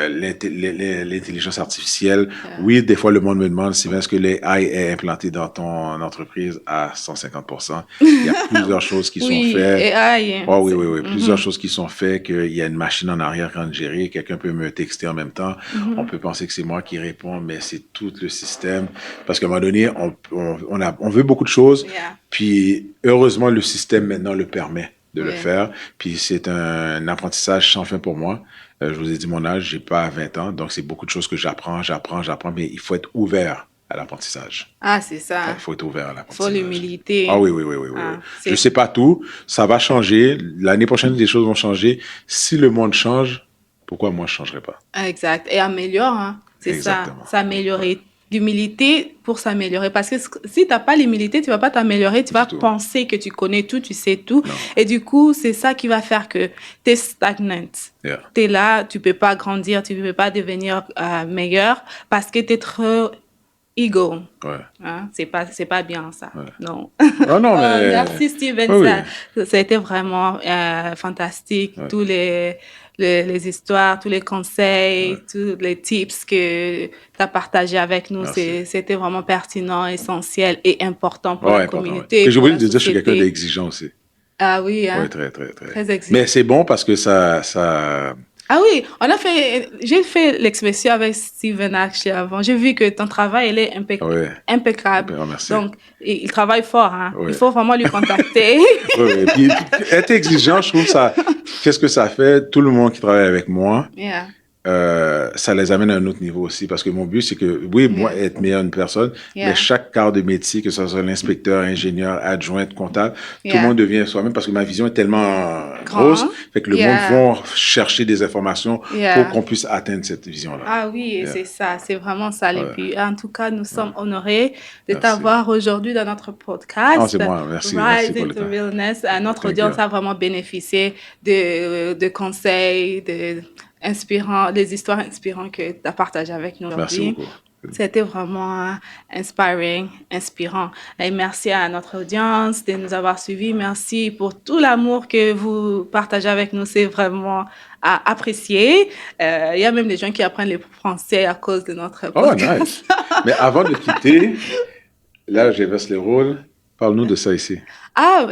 l'intelligence artificielle. Oui, des fois, le monde me demande si est-ce que l'AI est implanté dans ton entreprise à 150%. Il y a plusieurs choses qui sont faites. AI. Oh, oui. Plusieurs choses qui sont faites, qu'il y a une machine en arrière quand gérer. Quelqu'un peut me texter en même temps. On peut penser que c'est moi qui réponds, mais c'est tout le système. Parce qu'à un moment donné, on veut beaucoup de choses. Puis, heureusement, le système maintenant le permet de le faire. Puis, c'est un apprentissage sans fin pour moi. Je vous ai dit mon âge, j'ai pas 20 ans. Donc, c'est beaucoup de choses que j'apprends. Mais il faut être ouvert à l'apprentissage. Ah, c'est ça. Il faut être ouvert à Il l'apprentissage. faut l'humilité. Ah oui. Je sais pas tout. Ça va changer. L'année prochaine, les choses vont changer. Si le monde change, pourquoi moi, je changerais pas? Exact. Et améliore, hein. C'est Exactement. ça. S'améliorer. L'humilité pour s'améliorer. Parce que si tu n'as pas l'humilité, tu vas pas t'améliorer. Tu vas penser que tu connais tout, tu sais tout. Non. Et du coup, c'est ça qui va faire que tu es stagnant. Tu es là, tu peux pas grandir, tu peux pas devenir meilleur parce que tu es trop ego. Ouais. Hein? C'est pas bien ça. Ouais. Non. Ah non, mais... Merci Steven, Oui, ça a été vraiment fantastique. ouais. Tous les histoires, tous les conseils, Ouais. tous les tips que tu as partagés avec nous, Merci. c'était vraiment pertinent, essentiel et important pour Ouais, la important, ouais. communauté, Et j'ai pour oublié la de dire, je suis quelqu'un société. d'exigeant aussi. Ah oui, Ouais, hein? très, très, très. Très exigeant. Mais c'est bon parce que ça... Ah oui, j'ai fait l'expression avec Steven Action avant. J'ai vu que ton travail, il est Ouais. impeccable. Merci. Donc, il travaille fort, hein. Ouais. Il faut vraiment lui contacter. Ouais. Puis, être exigeant, je trouve ça... Qu'est-ce que ça fait? Tout le monde qui travaille avec moi, Yeah. ça les amène à un autre niveau aussi. Parce que mon but, c'est que, oui, moi, Yeah. être meilleur une personne, Yeah. mais chaque quart de métier, que ce soit l'inspecteur, ingénieur, adjoint, comptable, tout Yeah. le monde devient soi-même parce que ma vision est tellement Grand. grosse, fait que le Yeah. monde va chercher des informations Yeah. pour qu'on puisse atteindre cette vision-là. Ah oui, Yeah. c'est ça, c'est vraiment ça. Et Ouais. puis, en tout cas, nous sommes honorés de Merci. t'avoir aujourd'hui dans notre podcast. Ah, c'est moi, merci. Rise Merci pour le into temps. Realness. Notre Thank audience you. a vraiment bénéficié de conseils, des histoires inspirantes que tu as partagées avec nous Merci aujourd'hui. beaucoup. C'était vraiment inspirant. Et merci à notre audience de nous avoir suivis. Merci pour tout l'amour que vous partagez avec nous. C'est vraiment apprécié. Il y a même des gens qui apprennent le français à cause de notre Oh, podcast. nice. Mais avant de quitter, là, j'inverse les rôles. Parle-nous de ça ici. Ah,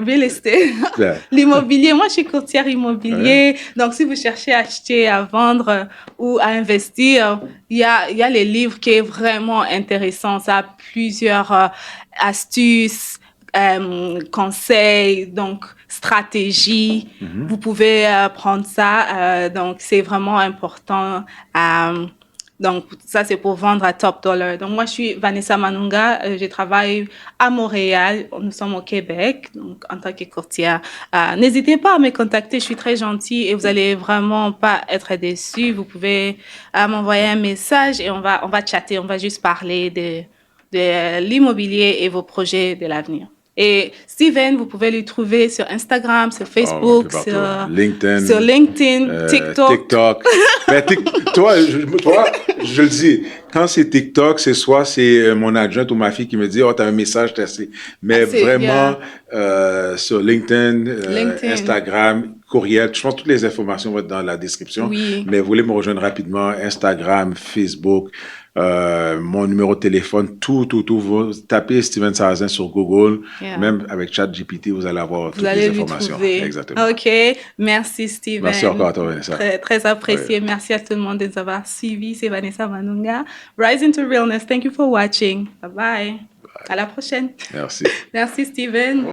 real estate. Yeah. L'immobilier. Moi, je suis courtière immobilier. Donc, si vous cherchez à acheter, à vendre ou à investir, il y a les livres qui est vraiment intéressant. Ça a plusieurs astuces, conseils, donc stratégies. Vous pouvez prendre ça. Donc, c'est vraiment important. Donc, ça, c'est pour vendre à top dollar. Donc, moi, je suis Vanessa Manunga. Je travaille à Montréal. Nous sommes au Québec, donc, en tant que courtière. N'hésitez pas à me contacter. Je suis très gentille et vous allez vraiment pas être déçus. Vous pouvez m'envoyer un message et on va chatter. On va juste parler de l'immobilier et vos projets de l'avenir. Et Steven, vous pouvez le trouver sur Instagram, sur Facebook, sur LinkedIn, TikTok. Mais toi, je le dis, quand c'est TikTok, c'est mon adjointe ou ma fille qui me dit, oh, t'as un message, t'as assez. Mais vraiment, sur LinkedIn, Instagram, courriel, je pense que toutes les informations vont être dans la description. Oui. Mais vous voulez me rejoindre rapidement, Instagram, Facebook, mon numéro de téléphone, tout. Vous tapez Steven Sarrazin sur Google, même avec ChatGPT, vous allez avoir toutes les informations. Exactement. OK. Merci, Steven. Merci encore à toi, Vanessa. Très apprécié. Ouais. Merci à tout le monde de nous avoir suivis. C'est Vanessa Manunga. Rise into Realness. Thank you for watching. Bye-bye. À la prochaine. Merci. Merci, Steven.